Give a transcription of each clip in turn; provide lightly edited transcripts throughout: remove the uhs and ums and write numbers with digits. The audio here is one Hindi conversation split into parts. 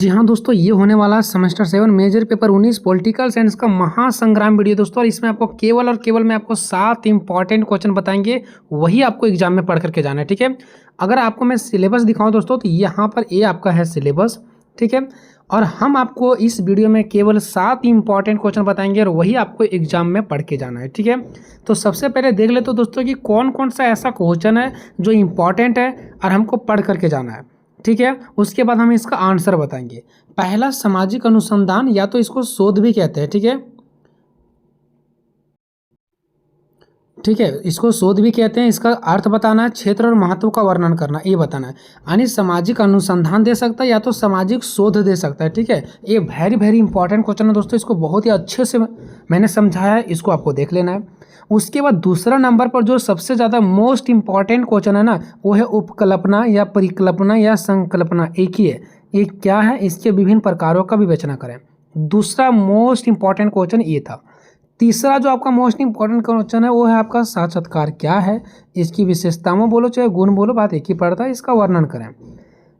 जी हाँ दोस्तों, ये होने वाला semester 7 major paper 19 political science का महासंग्राम वीडियो दोस्तों। और इसमें आपको केवल और केवल मैं आपको 7 इंपॉर्टेंट क्वेश्चन बताएंगे, वही आपको एग्जाम में पढ़ करके जाना है। ठीक है, अगर आपको मैं सिलेबस दिखाऊं दोस्तों तो यहाँ पर ये आपका है सिलेबस। ठीक है, और हम आपको इस वीडियो में केवल 7 इंपॉर्टेंट क्वेश्चन बताएंगे और वही आपको एग्जाम में पढ़ के जाना है। ठीक है, तो सबसे पहले देख लेते हो दोस्तों कि कौन कौन सा ऐसा क्वेश्चन है जो इंपॉर्टेंट है और हमको पढ़ करके जाना है। ठीक है, उसके बाद हम इसका आंसर बताएंगे। पहला सामाजिक अनुसंधान, या तो इसको शोध भी कहते हैं। ठीक है, इसको शोध भी कहते हैं। इसका अर्थ बताना है, क्षेत्र और महत्व का वर्णन करना, ये बताना है। यानी सामाजिक अनुसंधान दे सकता है या तो सामाजिक शोध दे सकता है। ठीक है, ये वेरी वेरी इंपॉर्टेंट क्वेश्चन है दोस्तों। इसको बहुत ही अच्छे से मैंने समझाया है, इसको आपको देख लेना है। उसके बाद दूसरा नंबर पर जो सबसे ज़्यादा मोस्ट इंपॉर्टेंट क्वेश्चन है ना, वो है उपकल्पना या परिकल्पना या संकल्पना। एक ही है, ये क्या है, इसके विभिन्न प्रकारों का विवेचना करें। दूसरा मोस्ट इंपॉर्टेंट क्वेश्चन ये था। तीसरा जो आपका मोस्ट इंपॉर्टेंट क्वेश्चन है वो है आपका साक्षात्कार क्या है, इसकी विशेषताओं बोलो चाहे गुण बोलो, बात एक ही पड़ता है। इसका वर्णन करें,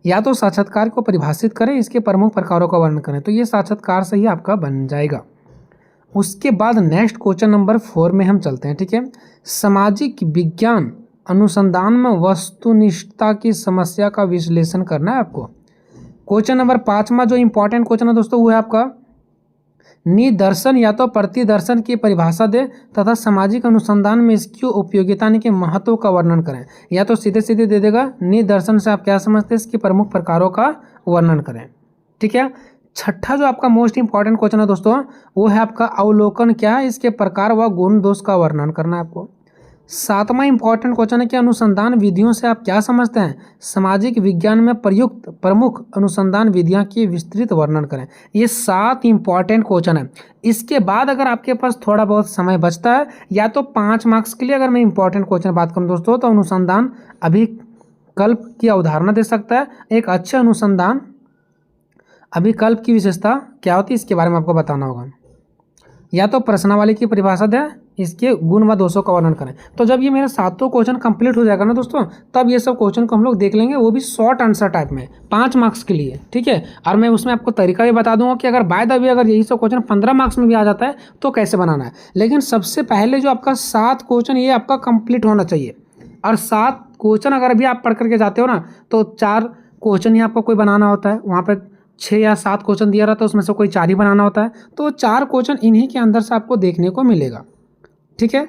या तो साक्षात्कार को परिभाषित करें, इसके प्रमुख प्रकारों का वर्णन करें। तो ये साक्षात्कार से ही आपका बन जाएगा। उसके बाद नेक्स्ट क्वेश्चन नंबर 4 में हम चलते हैं। ठीक है, सामाजिक विज्ञान अनुसंधान में वस्तुनिष्ठता की समस्या का विश्लेषण करना है आपको। क्वेश्चन नंबर 5वां जो इंपॉर्टेंट क्वेश्चन है दोस्तों, वो है आपका निदर्शन या तो प्रतिदर्शन की परिभाषा दे तथा सामाजिक अनुसंधान में इसकी उपयोगिता के महत्व का वर्णन करें। या तो सीधे सीधे दे देगा निदर्शन से आप क्या समझते हैं, इसके प्रमुख प्रकारों का वर्णन करें। ठीक है, छठा जो आपका मोस्ट इंपॉर्टेंट क्वेश्चन है दोस्तों, वो है आपका अवलोकन क्या है, इसके प्रकार व गुण दोष का वर्णन करना है आपको। 7वां इंपॉर्टेंट क्वेश्चन है कि अनुसंधान विधियों से आप क्या समझते हैं, सामाजिक विज्ञान में प्रयुक्त प्रमुख अनुसंधान विधियां की विस्तृत वर्णन करें। ये 7 इंपॉर्टेंट क्वेश्चन है। इसके बाद अगर आपके पास थोड़ा बहुत समय बचता है, या तो 5 मार्क्स के लिए अगर मैं इंपॉर्टेंट क्वेश्चन बात करूं दोस्तों, तो अनुसंधान अभिकल्प की अवधारणा दे सकता है। एक अच्छे अनुसंधान अभिकल्प की विशेषता क्या होती है, इसके बारे में आपको बताना होगा। या तो प्रश्नावली की परिभाषा दें, इसके गुण व दोषों का वर्णन करें। तो जब ये मेरा 7 क्वेश्चन कंप्लीट हो जाएगा ना दोस्तों, तब ये सब क्वेश्चन को हम लोग देख लेंगे, वो भी शॉर्ट आंसर टाइप में 5 मार्क्स के लिए। ठीक है, और मैं उसमें आपको तरीका भी बता दूंगा कि अगर बाय द वे अगर यही सब क्वेश्चन 15 मार्क्स में भी आ जाता है तो कैसे बनाना है। लेकिन सबसे पहले जो आपका 7 क्वेश्चन ये आपका कंप्लीट होना चाहिए। और 7 क्वेश्चन अगर भी आप पढ़ करके जाते हो ना, तो 4 क्वेश्चन ही आपको कोई बनाना होता है। वहाँ पर 6 या 7 क्वेश्चन दिया रहता है, उसमें से कोई 4 ही बनाना होता है। तो 4 क्वेश्चन इन्हीं के अंदर से आपको देखने को मिलेगा। ठीक है,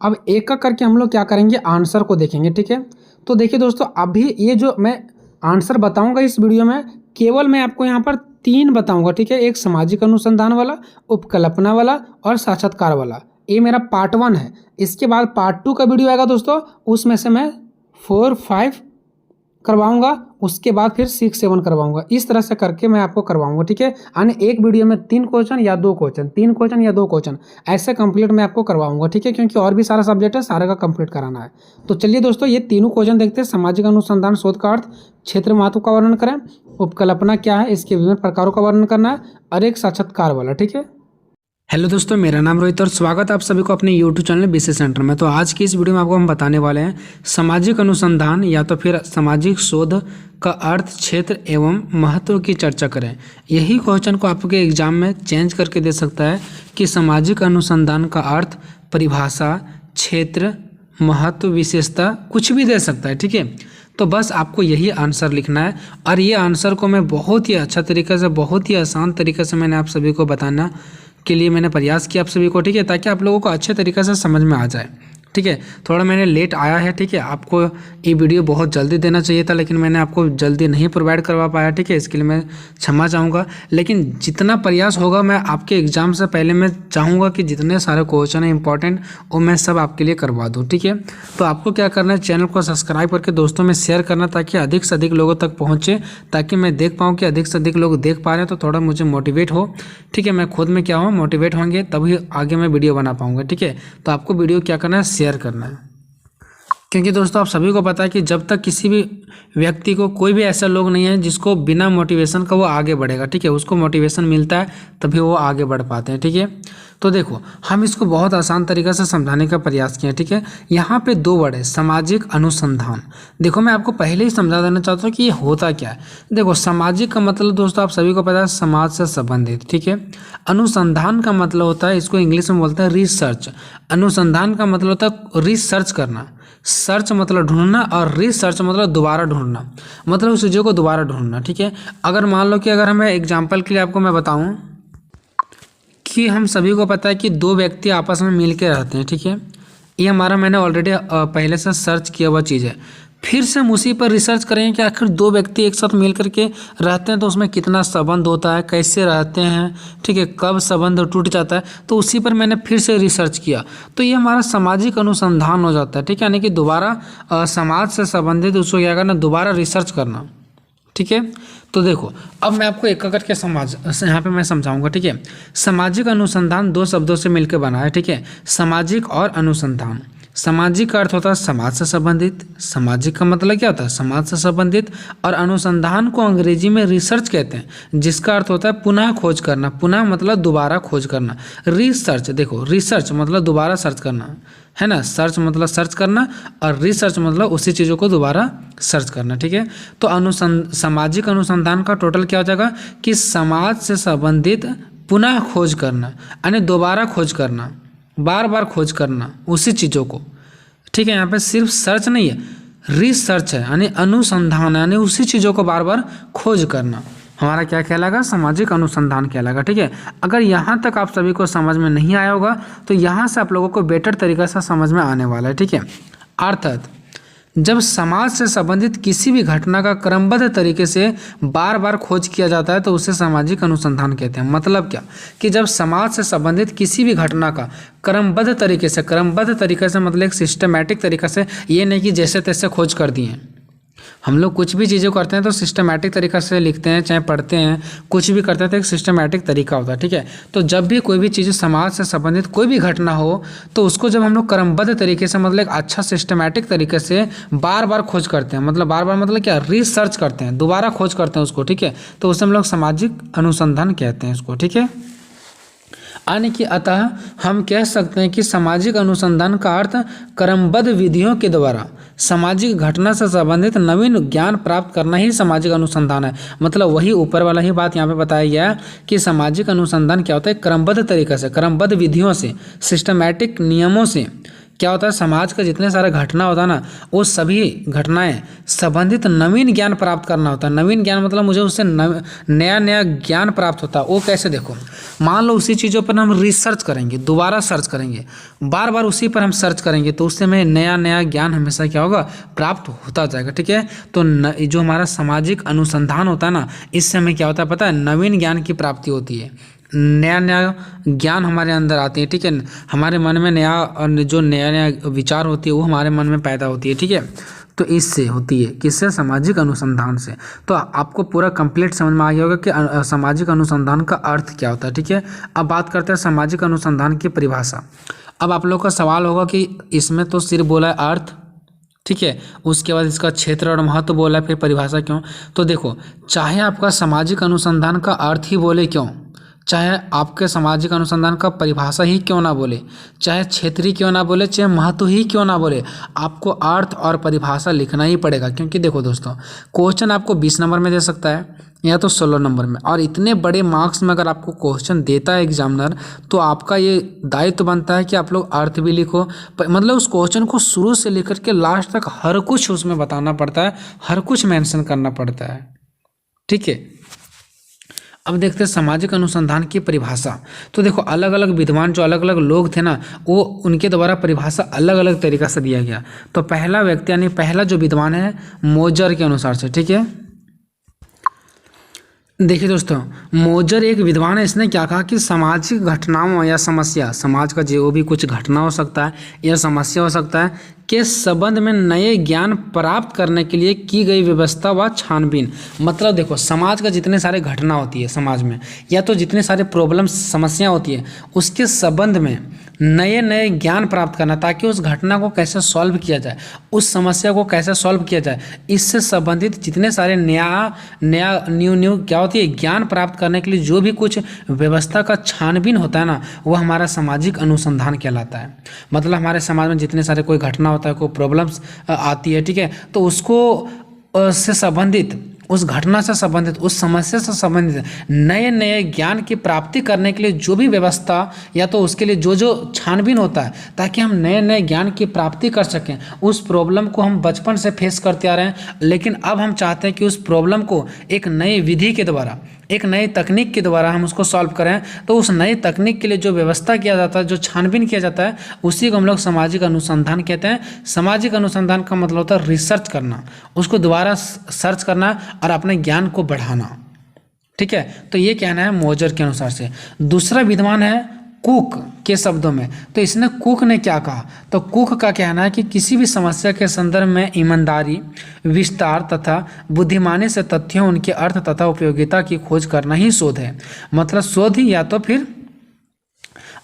अब एक एक करके हम लोग क्या करेंगे, आंसर को देखेंगे। ठीक है, तो देखिए दोस्तों, अभी ये जो मैं आंसर बताऊंगा इस वीडियो में, केवल मैं आपको यहाँ पर 3 बताऊंगा। ठीक है, एक सामाजिक अनुसंधान वाला, उपकल्पना वाला और साक्षात्कार वाला। ये मेरा पार्ट 1 है। इसके बाद पार्ट 2 का वीडियो आएगा दोस्तों, उसमें से मैं 4, 5 करवाऊंगा, उसके बाद फिर 6, 7 करवाऊंगा। इस तरह से करके मैं आपको करवाऊंगा। ठीक है, यानी एक वीडियो में 3 क्वेश्चन या 2 क्वेश्चन, 3 क्वेश्चन या 2 क्वेश्चन, ऐसे कंप्लीट मैं आपको करवाऊंगा। ठीक है, क्योंकि और भी सारा सब्जेक्ट है, सारे का कंप्लीट कराना है। तो चलिए दोस्तों, ये तीनों क्वेश्चन देखते हैं। सामाजिक अनुसंधान शोध का अर्थ, क्षेत्र महत्व का वर्णन करें, उपकल्पना क्या है, इसके विभिन्न प्रकारों का वर्णन करना है, और एक साक्षात्कार वाला। ठीक है, हेलो दोस्तों, मेरा नाम रोहित और स्वागत है आप सभी को अपने यूट्यूब चैनल बीसी सेंटर में। तो आज की इस वीडियो में आपको हम बताने वाले हैं सामाजिक अनुसंधान या तो फिर सामाजिक शोध का अर्थ, क्षेत्र एवं महत्व की चर्चा करें। यही क्वेश्चन को आपके एग्जाम में चेंज करके दे सकता है कि सामाजिक अनुसंधान का अर्थ, परिभाषा, क्षेत्र, महत्व, विशेषता, कुछ भी दे सकता है। ठीक है, तो बस आपको यही आंसर लिखना है। और ये आंसर को मैं बहुत ही अच्छा तरीके से, बहुत ही आसान तरीके से मैंने आप सभी को बताना के लिए मैंने प्रयास किया आप सभी को। ठीक है, ताकि आप लोगों को अच्छे तरीके से समझ में आ जाए। ठीक है, थोड़ा मैंने लेट आया है। ठीक है, आपको ये वीडियो बहुत जल्दी देना चाहिए था, लेकिन मैंने आपको जल्दी नहीं प्रोवाइड करवा पाया। ठीक है, इसके लिए मैं क्षमा चाहूँगा। लेकिन जितना प्रयास होगा, मैं आपके एग्ज़ाम से पहले मैं चाहूँगा कि जितने सारे क्वेश्चन हैं इंपॉर्टेंट, वो मैं सब आपके लिए करवा दूँ। ठीक है, तो आपको क्या करना है, चैनल को सब्सक्राइब करके दोस्तों में शेयर करना, ताकि अधिक से अधिक लोगों तक पहुँचे, ताकि मैं देख पाऊँ कि अधिक से अधिक लोग देख पा रहे हैं, तो थोड़ा मुझे मोटिवेट हो। ठीक है, मैं खुद में क्या हूँ, मोटिवेट होंगे तभी आगे मैं वीडियो बना पाऊँगा। ठीक है, तो आपको वीडियो क्या करना है, शेयर करना है। क्योंकि दोस्तों आप सभी को पता है कि जब तक किसी भी व्यक्ति को, कोई भी ऐसा लोग नहीं है जिसको बिना मोटिवेशन का वो आगे बढ़ेगा। ठीक है, उसको मोटिवेशन मिलता है तभी वो आगे बढ़ पाते हैं। ठीक है, तो देखो हम इसको बहुत आसान तरीके से समझाने का प्रयास किया, ठीक है। यहाँ पे दो वर्ड है, सामाजिक अनुसंधान। देखो मैं आपको पहले ही समझा देना चाहता हूँ कि ये होता क्या है। देखो सामाजिक का मतलब दोस्तों आप सभी को पता है समाज से संबंधित, ठीक है। अनुसंधान का मतलब होता है, इसको इंग्लिश में बोलते हैं रिसर्च। अनुसंधान का मतलब होता है रिसर्च करना। सर्च मतलब ढूंढना और रिसर्च मतलब दोबारा ढूंढना, मतलब उस चीज़ों को दोबारा ढूंढना, ठीक है। अगर मान लो कि अगर हमें एग्जाम्पल के लिए आपको मैं बताऊं कि हम सभी को पता है कि दो व्यक्ति आपस में मिल के रहते हैं, ठीक है। ये हमारा मैंने ऑलरेडी पहले से सर्च किया हुआ चीज़ है। फिर से हम उसी पर रिसर्च करेंगे कि आखिर दो व्यक्ति एक साथ मिल करके रहते हैं तो उसमें कितना संबंध होता है, कैसे रहते हैं, ठीक है, कब संबंध टूट जाता है, तो उसी पर मैंने फिर से रिसर्च किया। तो ये हमारा सामाजिक अनुसंधान हो जाता है, ठीक है। यानी कि दोबारा समाज से संबंधित उसको क्या करना, दोबारा रिसर्च करना, ठीक है। तो देखो अब मैं आपको एक करके यहाँ पे मैं समझाऊंगा, ठीक है। सामाजिक अनुसंधान दो शब्दों से मिलकर बना है, ठीक है, सामाजिक और अनुसंधान। सामाजिक का अर्थ होता है समाज से संबंधित, सामाजिक का मतलब क्या होता है, समाज से संबंधित, और अनुसंधान को अंग्रेजी में रिसर्च कहते हैं, जिसका अर्थ होता है पुनः खोज करना। पुनः मतलब दोबारा खोज करना। रिसर्च, देखो रिसर्च मतलब दोबारा सर्च करना, है ना। सर्च मतलब सर्च करना और रिसर्च मतलब उसी चीज़ों को दोबारा सर्च करना, ठीक है। तो सामाजिक अनुसंधान का टोटल क्या हो जाएगा कि समाज से संबंधित पुनः खोज करना, यानी दोबारा खोज करना, बार बार खोज करना उसी चीज़ों को, ठीक है। यहाँ पे सिर्फ सर्च नहीं है, रिसर्च है, यानी अनुसंधान, यानी उसी चीज़ों को बार बार खोज करना हमारा क्या कहलाएगा, सामाजिक अनुसंधान कहलाएगा, ठीक है। अगर यहाँ तक आप सभी को समझ में नहीं आया होगा तो यहाँ से आप लोगों को बेटर तरीक़े से समझ में आने वाला है, ठीक है। अर्थात जब समाज से संबंधित किसी भी घटना का क्रमबद्ध तरीके से बार बार खोज किया जाता है तो उसे सामाजिक अनुसंधान कहते हैं। मतलब क्या कि जब समाज से संबंधित किसी भी घटना का क्रमबद्ध तरीके से मतलब एक सिस्टमैटिक तरीके से, ये नहीं कि जैसे तैसे खोज कर दिए। हम लोग कुछ भी चीज़ें करते हैं तो सिस्टमैटिक तरीक़ा से लिखते हैं, चाहे पढ़ते हैं, कुछ भी करते हैं तो एक सिस्टमैटिक तरीका होता है, ठीक है। तो जब भी कोई भी चीज़ समाज से संबंधित कोई भी घटना हो तो उसको जब हम लोग क्रमबद्ध तरीके से मतलब एक अच्छा सिस्टमैटिक तरीके से बार बार खोज करते हैं, मतलब बार बार मतलब क्या, रिसर्च करते हैं, दोबारा खोज करते हैं उसको, ठीक है, तो उसे हम लोग सामाजिक अनुसंधान कहते हैं उसको, ठीक है। यानी कि अतः हम कह सकते हैं कि सामाजिक अनुसंधान का अर्थ क्रमबद्ध विधियों के द्वारा सामाजिक घटना से संबंधित नवीन ज्ञान प्राप्त करना ही सामाजिक अनुसंधान है। मतलब वही ऊपर वाला ही बात यहाँ पे बताया गया है कि सामाजिक अनुसंधान क्या होता है, क्रमबद्ध तरीके से, क्रमबद्ध विधियों से, सिस्टमैटिक नियमों से क्या होता है, समाज का जितने सारे घटना होता है ना, वो सभी घटनाएं संबंधित नवीन ज्ञान प्राप्त करना होता है। नवीन ज्ञान मतलब मुझे उससे नया नया ज्ञान प्राप्त होता है। वो कैसे, देखो मान लो उसी चीज़ों पर हम रिसर्च करेंगे, दोबारा सर्च करेंगे, बार बार उसी पर हम सर्च करेंगे तो उससे हमें नया नया ज्ञान हमेशा क्या होगा, प्राप्त होता जाएगा, ठीक है। तो जो हमारा सामाजिक अनुसंधान होता है ना, इससे हमें क्या होता है पता है, नवीन ज्ञान की प्राप्ति होती है, नया नया ज्ञान हमारे अंदर आते हैं, ठीक है। हमारे मन में जो नया नया विचार होती है वो हमारे मन में पैदा होती है, ठीक है। तो इससे होती है, किससे, सामाजिक अनुसंधान से। तो आपको पूरा कंप्लीट समझ में आ गया होगा कि सामाजिक अनुसंधान का अर्थ क्या होता है, ठीक है। अब बात करते हैं सामाजिक अनुसंधान की परिभाषा। अब आप लोग का सवाल होगा कि इसमें तो सिर्फ बोला है अर्थ, ठीक है, उसके बाद इसका क्षेत्र और महत्व बोला है, फिर परिभाषा क्यों। तो देखो चाहे आपका सामाजिक अनुसंधान का अर्थ ही बोले क्यों, चाहे आपके सामाजिक अनुसंधान का परिभाषा ही क्यों ना बोले, चाहे क्षेत्रीय क्यों ना बोले, चाहे महत्व ही क्यों ना बोले, आपको अर्थ और परिभाषा लिखना ही पड़ेगा। क्योंकि देखो दोस्तों, क्वेश्चन आपको 20 नंबर में दे सकता है या तो 16 नंबर में, और इतने बड़े मार्क्स में अगर आपको क्वेश्चन देता है एग्जामिनर तो आपका ये दायित्व बनता है कि आप लोग अर्थ भी लिखो। मतलब उस क्वेश्चन को शुरू से लेकर के लास्ट तक हर कुछ उसमें बताना पड़ता है, हर कुछ मेंशन करना पड़ता है, ठीक है। अब देखते हैं सामाजिक अनुसंधान की परिभाषा। तो देखो अलग अलग विद्वान, जो अलग अलग लोग थे ना, वो उनके द्वारा परिभाषा अलग अलग तरीक़ा से दिया गया। तो पहला व्यक्ति यानी पहला जो विद्वान है मोजर के अनुसार से, ठीक है। देखिए दोस्तों, मोजर एक विद्वान है, इसने क्या कहा कि सामाजिक घटनाओं या समस्या, समाज का जो भी कुछ घटना हो सकता है या समस्या हो सकता है, के संबंध में नए ज्ञान प्राप्त करने के लिए की गई व्यवस्था व छानबीन। मतलब देखो, समाज का जितने सारे घटना होती है समाज में, या तो जितने सारे प्रॉब्लम समस्या होती है, उसके संबंध में नए नए ज्ञान प्राप्त करना, ताकि उस घटना को कैसे सॉल्व किया जाए, उस समस्या को कैसे सॉल्व किया जाए, इससे संबंधित जितने सारे न्यू क्या होती है, ज्ञान प्राप्त करने के लिए जो भी कुछ व्यवस्था का छानबीन होता है ना, वो हमारा सामाजिक अनुसंधान कहलाता है। मतलब हमारे समाज में जितने सारे कोई घटना होता है, कोई प्रॉब्लम्स आती है, ठीक है, तो उसको से संबंधित, उस घटना से संबंधित, उस समस्या से संबंधित नए नए ज्ञान की प्राप्ति करने के लिए जो भी व्यवस्था, या तो उसके लिए जो जो छानबीन होता है, ताकि हम नए नए ज्ञान की प्राप्ति कर सकें। उस प्रॉब्लम को हम बचपन से फेस करते आ रहे हैं, लेकिन अब हम चाहते हैं कि उस प्रॉब्लम को एक नई विधि के द्वारा, एक नई तकनीक के द्वारा हम उसको सॉल्व करें। तो उस नई तकनीक के लिए जो व्यवस्था किया जाता है, जो छानबीन किया जाता है, उसी को हम लोग सामाजिक अनुसंधान कहते हैं। सामाजिक अनुसंधान का मतलब होता है रिसर्च करना, उसको दोबारा सर्च करना और अपने ज्ञान को बढ़ाना। ठीक है, तो ये कहना है मोजर के अनुसार से। दूसरा विद्वान है कुक के शब्दों में। तो इसने कुक ने क्या कहा, तो कुक का कहना है कि किसी भी समस्या के संदर्भ में ईमानदारी, विस्तार तथा बुद्धिमानी से तथ्यों, उनके अर्थ तथा उपयोगिता की खोज करना ही शोध है। मतलब शोध ही या तो फिर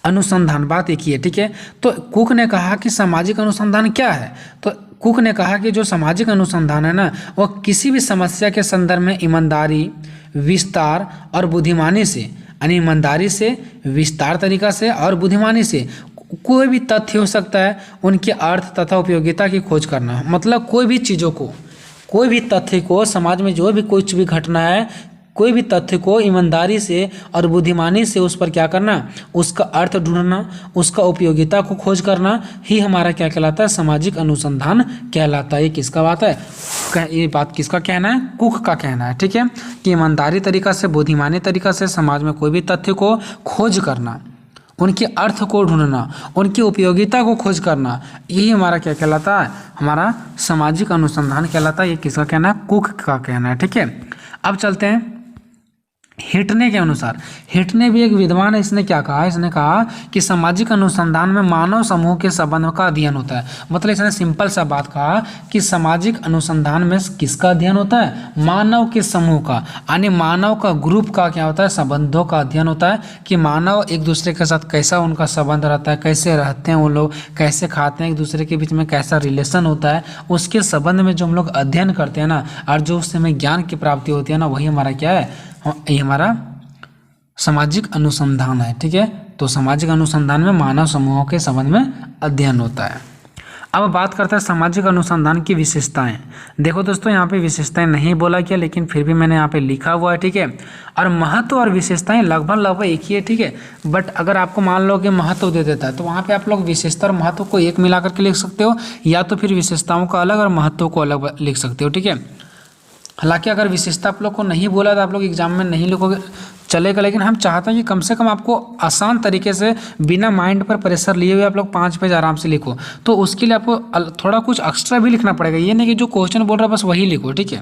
अनुसंधान, बात एक ही है। ठीक है, तो कुक ने कहा कि सामाजिक अनुसंधान क्या है, तो कुक ने कहा कि जो सामाजिक अनुसंधान है ना, वह किसी भी समस्या के संदर्भ में ईमानदारी, विस्तार और बुद्धिमानी से, यानी ईमानदारी से, विस्तार तरीका से और बुद्धिमानी से कोई भी तथ्य हो सकता है, उनके अर्थ तथा उपयोगिता की खोज करना। मतलब कोई भी चीज़ों को, कोई भी तथ्य को, समाज में जो भी कुछ भी घटना है, कोई भी तथ्य को ईमानदारी से और बुद्धिमानी से उस पर क्या करना, उसका अर्थ ढूंढना, उसका उपयोगिता को खोज करना ही हमारा क्या कहलाता है, सामाजिक अनुसंधान कहलाता है। ये किसका बात है, ये बात किसका कहना है, कुक का कहना है। ठीक है, कि ईमानदारी तरीका से, बुद्धिमानी तरीका से समाज में कोई भी तथ्य को खोज करना, उनके अर्थ को ढूंढना, उनकी उपयोगिता को खोज करना, यही हमारा क्या कहलाता है, हमारा सामाजिक अनुसंधान कहलाता है। ये किसका कहना है, कुक का कहना है। ठीक है, अब चलते हैं हिटने के अनुसार। हिटने भी एक विद्वान है, इसने क्या कहा, इसने कहा कि सामाजिक अनुसंधान में मानव समूह के संबंध का अध्ययन होता है। मतलब इसने सिंपल सा बात कहा कि सामाजिक अनुसंधान में किसका अध्ययन होता है, मानव के समूह का, यानी मानव का ग्रुप का क्या होता है, संबंधों का अध्ययन होता है। कि मानव एक दूसरे के साथ कैसा उनका संबंध रहता है, कैसे रहते हैं वो लोग, कैसे खाते हैं, एक दूसरे के बीच में कैसा रिलेशन होता है, उसके संबंध में जो हम लोग अध्ययन करते हैं ना, और जो उससे हमें ज्ञान की प्राप्ति होती है ना, वही हमारा क्या है, ये हमारा सामाजिक अनुसंधान है। ठीक है, तो सामाजिक अनुसंधान में मानव समूहों के संबंध में अध्ययन होता है। अब बात करते हैं सामाजिक अनुसंधान की विशेषताएं। देखो दोस्तों, यहाँ पे विशेषताएं नहीं बोला गया, लेकिन फिर भी मैंने यहाँ पे लिखा हुआ है। ठीक है, और महत्व और विशेषताएं लगभग एक ही है। ठीक है, बट अगर आपको मान लो कि महत्व दे देता है, तो वहाँ पे आप लोग विशेषता और महत्व को एक मिला करके लिख सकते हो, या तो फिर विशेषताओं का अलग और महत्व को अलग लिख सकते हो। ठीक है, हालांकि अगर विशेषता आप लोग को नहीं बोला तो आप लोग एग्जाम में नहीं लिखोगे, चलेगा, लेकिन हम चाहते हैं कि कम से कम आपको आसान तरीके से, बिना माइंड पर प्रेशर लिए हुए आप लोग 5 पेज आराम से लिखो। तो उसके लिए आपको थोड़ा कुछ एक्स्ट्रा भी लिखना पड़ेगा, ये नहीं कि जो क्वेश्चन बोल रहा है बस वही लिखो। ठीक है,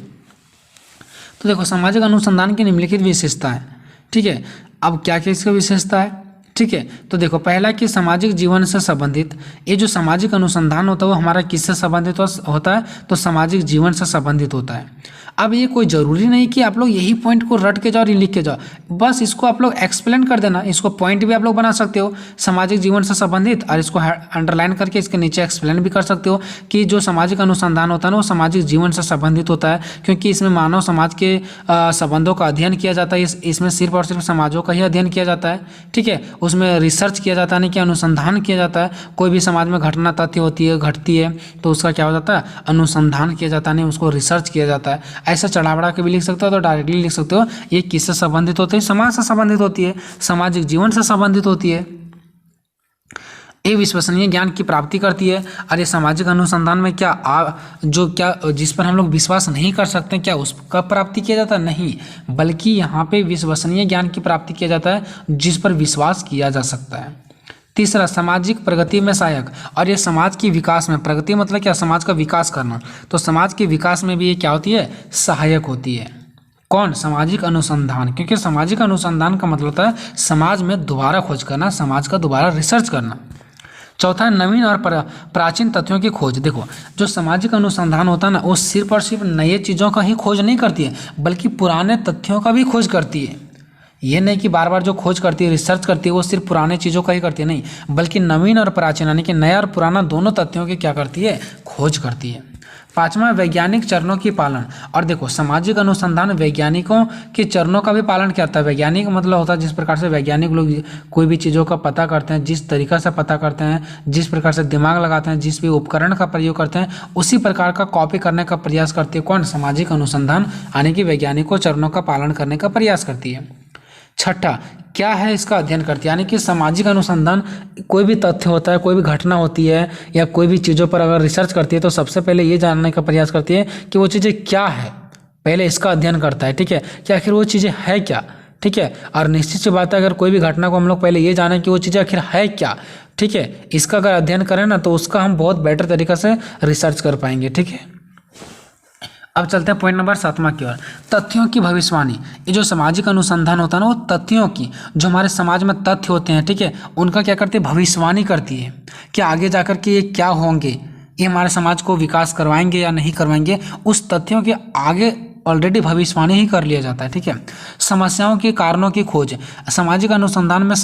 तो देखो सामाजिक अनुसंधान की निम्नलिखित विशेषता है। ठीक है, अब क्या क्या इसका विशेषता है। ठीक है, तो देखो पहला कि सामाजिक जीवन से संबंधित, ये जो सामाजिक अनुसंधान होता है वो हमारा किससे संबंधित होता है, तो सामाजिक जीवन से संबंधित होता है। अब ये कोई ज़रूरी नहीं कि आप लोग यही पॉइंट को रट के जाओ और लिख के जाओ, बस इसको आप लोग एक्सप्लेन कर देना, इसको पॉइंट भी आप लोग बना सकते हो सामाजिक जीवन से संबंधित, और इसको अंडरलाइन करके इसके नीचे एक्सप्लेन भी कर सकते हो कि जो सामाजिक अनुसंधान होता है ना, वो सामाजिक जीवन से संबंधित होता है, क्योंकि इसमें मानव समाज के संबंधों का अध्ययन किया जाता है। इसमें सिर्फ और सिर्फ समाजों का ही अध्ययन किया जाता है। ठीक है, उसमें रिसर्च किया जाता है, नहीं कि अनुसंधान किया जाता है। कोई भी समाज में घटना तथ्य होती है, घटती है, तो उसका क्या हो जाता है, अनुसंधान किया जाता है, नहीं उसको रिसर्च किया जाता है। ऐसा चढ़ा बढ़ा के भी लिख सकते हो, तो डायरेक्टली लिख सकते हो ये किससे संबंधित होते हैं, समाज से संबंधित होती है, सामाजिक जीवन से संबंधित होती है। ये विश्वसनीय ज्ञान की प्राप्ति करती है। और ये सामाजिक अनुसंधान में जिस पर हम लोग विश्वास नहीं कर सकते, क्या उसका प्राप्ति किया जाता है, नहीं, बल्कि यहाँ पे विश्वसनीय ज्ञान की प्राप्ति किया जाता है जिस पर विश्वास किया जा सकता है। तीसरा, सामाजिक प्रगति में सहायक, और ये समाज की विकास में, प्रगति मतलब क्या, समाज का विकास करना, तो समाज के विकास में भी ये क्या होती है, सहायक होती है। कौन, सामाजिक अनुसंधान, क्योंकि सामाजिक अनुसंधान का मतलब होता है समाज में दोबारा खोज करना, समाज का दोबारा रिसर्च करना। चौथा है नवीन और प्राचीन तथ्यों की खोज। देखो जो सामाजिक अनुसंधान होता है ना, वो सिर्फ और सिर्फ नए चीज़ों का ही खोज नहीं करती है, बल्कि पुराने तथ्यों का भी खोज करती है। ये नहीं कि बार बार जो खोज करती है, रिसर्च करती है, वो सिर्फ पुराने चीज़ों का ही करती है, नहीं, बल्कि नवीन और प्राचीन यानी कि नया और पुराना दोनों तथ्यों की क्या करती है, खोज करती है। पांचवा वैज्ञानिक चरणों की पालन। और देखो सामाजिक अनुसंधान वैज्ञानिकों के चरणों का भी पालन करता है। वैज्ञानिक मतलब होता है जिस प्रकार से वैज्ञानिक लोग कोई भी चीज़ों का पता करते हैं, जिस तरीका से पता करते हैं, जिस प्रकार से दिमाग लगाते हैं, जिस भी उपकरण का प्रयोग करते हैं, उसी प्रकार का कॉपी करने का प्रयास करती है कौन, सामाजिक अनुसंधान, यानी कि वैज्ञानिकों चरणों का पालन करने का प्रयास करती है। छठा क्या है, इसका अध्ययन करती है, यानी कि सामाजिक अनुसंधान कोई भी तथ्य होता है, कोई भी घटना होती है या कोई भी चीज़ों पर अगर रिसर्च करती है तो सबसे पहले ये जानने का प्रयास करती है कि वो चीज़ें क्या है, पहले इसका अध्ययन करता है, ठीक है, कि आखिर वो चीज़ें है क्या, ठीक है। और निश्चित सी बात है अगर कोई भी घटना को हम लोग पहले ये जानें कि वो चीज़ें आखिर है क्या, ठीक है, इसका अगर अध्ययन करें ना तो उसका हम बहुत बेटर तरीक़े से रिसर्च कर पाएंगे, ठीक है। अब चलते हैं पॉइंट नंबर 7वां की ओर, तथ्यों की भविष्यवाणी। ये जो सामाजिक अनुसंधान होता है ना, वो तथ्यों की, जो हमारे समाज में तथ्य होते हैं, ठीक है, उनका क्या करती है, भविष्यवाणी करती है कि आगे जाकर के ये क्या होंगे, ये हमारे समाज को विकास करवाएंगे या नहीं करवाएंगे, उस तथ्यों के आगे ऑलरेडी भविष्यवाणी ही कर लिया जाता है, ठीक है। समस्याओं के कारणों की खोज। सामाजिक अनुसंधान में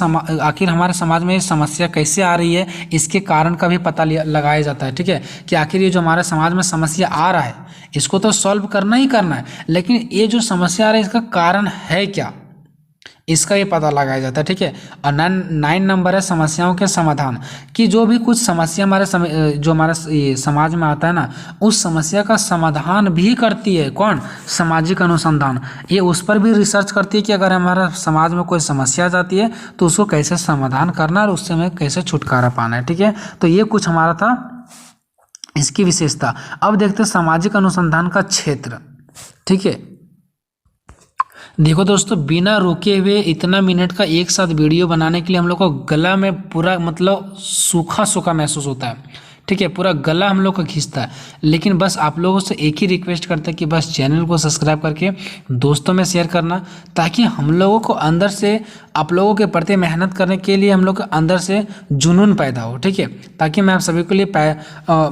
आखिर हमारे समाज में ये समस्या कैसे आ रही है, इसके कारण का भी पता लगाया जाता है, ठीक है, कि आखिर ये जो हमारे समाज में समस्या आ रहा है इसको तो सॉल्व करना ही करना है, लेकिन ये जो समस्या आ रही है इसका कारण है क्या, इसका ये पता लगाया जाता है, ठीक है। और 9 नंबर है समस्याओं के समाधान, कि जो भी कुछ समस्या जो हमारे समाज में आता है ना, उस समस्या का समाधान भी करती है कौन, सामाजिक अनुसंधान। ये उस पर भी रिसर्च करती है कि अगर हमारा समाज में कोई समस्या आ जाती है तो उसको कैसे समाधान करना है और उससे हमें कैसे छुटकारा पाना है, ठीक है। तो ये कुछ हमारा था इसकी विशेषता। अब देखते हैं सामाजिक अनुसंधान का क्षेत्र, ठीक है। देखो दोस्तों, बिना रुके हुए इतना मिनट का एक साथ वीडियो बनाने के लिए हम लोग को गला में पूरा मतलब सूखा सूखा महसूस होता है, ठीक है, पूरा गला हम लोग का खींचता है। लेकिन बस आप लोगों से एक ही रिक्वेस्ट करते हैं कि बस चैनल को सब्सक्राइब करके दोस्तों में शेयर करना, ताकि हम लोगों को अंदर से आप लोगों के प्रति मेहनत करने के लिए हम लोग के अंदर से जुनून पैदा हो, ठीक है, ताकि मैं आप सभी के लिए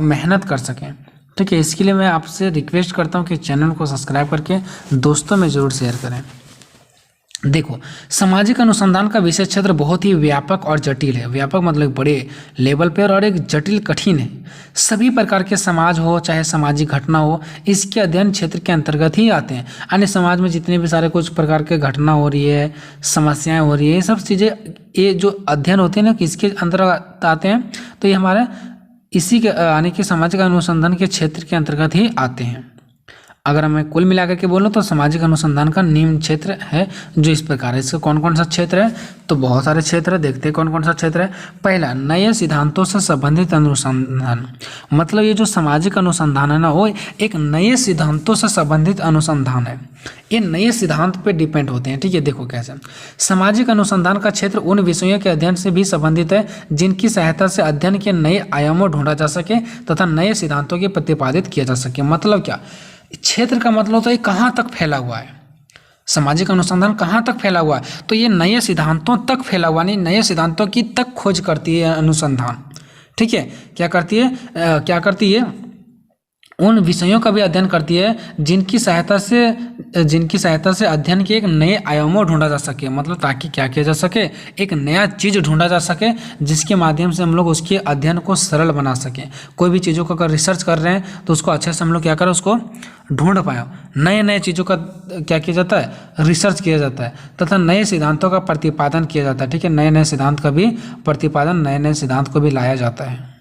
मेहनत कर सकें, ठीक है। इसके लिए मैं आपसे रिक्वेस्ट करता हूँ कि चैनल को सब्सक्राइब करके दोस्तों में ज़रूर शेयर करें। देखो सामाजिक अनुसंधान का विषय क्षेत्र बहुत ही व्यापक और जटिल है। व्यापक मतलब बड़े लेवल पर, और एक जटिल कठिन है। सभी प्रकार के समाज हो चाहे सामाजिक घटना हो, इसके अध्ययन क्षेत्र के अंतर्गत ही आते हैं। अन्य समाज में जितने भी सारे कुछ प्रकार के घटना हो रही है, समस्याएं हो रही है, ये सब चीज़ें ये जो अध्ययन होते हैं ना, किसके अंतर्गत आते हैं, तो ये हमारे इसी के यानी कि सामाजिक अनुसंधान के क्षेत्र के अंतर्गत ही आते हैं। अगर मैं कुल मिलाकर के बोलूँ तो सामाजिक अनुसंधान का निम्न क्षेत्र है जो इस प्रकार है। इसका कौन कौन सा क्षेत्र है, तो बहुत सारे क्षेत्र है, देखते हैं कौन कौन सा क्षेत्र है। पहला, नए सिद्धांतों से संबंधित अनुसंधान। मतलब ये जो सामाजिक अनुसंधान है ना, वो एक नए सिद्धांतों से संबंधित अनुसंधान है। ये नए सिद्धांत पे डिपेंड होते हैं, ठीक है। देखो कैसे सामाजिक अनुसंधान का क्षेत्र उन विषयों के अध्ययन से भी संबंधित है जिनकी सहायता से अध्ययन के नए आयामों ढूंढा जा सके तथा नए सिद्धांतों के प्रतिपादित किया जा सके। मतलब क्या, क्षेत्र का मतलब होता है कहाँ तक फैला हुआ है, सामाजिक अनुसंधान कहाँ तक फैला हुआ है, तो ये नए सिद्धांतों तक फैला हुआ, नहीं, नए सिद्धांतों की तक खोज करती है अनुसंधान, ठीक है। क्या करती है उन विषयों का भी अध्ययन करती है जिनकी सहायता से अध्ययन के एक नए आयामों ढूंढा जा सके। मतलब ताकि क्या किया जा सके, एक नया चीज़ ढूंढा जा सके जिसके माध्यम से हम लोग उसके अध्ययन को सरल बना सकें। कोई भी चीज़ों को अगर रिसर्च कर रहे हैं तो उसको अच्छे से हम लोग क्या करें, उसको ढूंढ पाए। नए चीज़ों का क्या किया जाता है, रिसर्च किया जाता है तथा नए सिद्धांतों का प्रतिपादन किया जाता है, ठीक है। नए सिद्धांत का भी प्रतिपादन, नए सिद्धांत को भी लाया जाता है।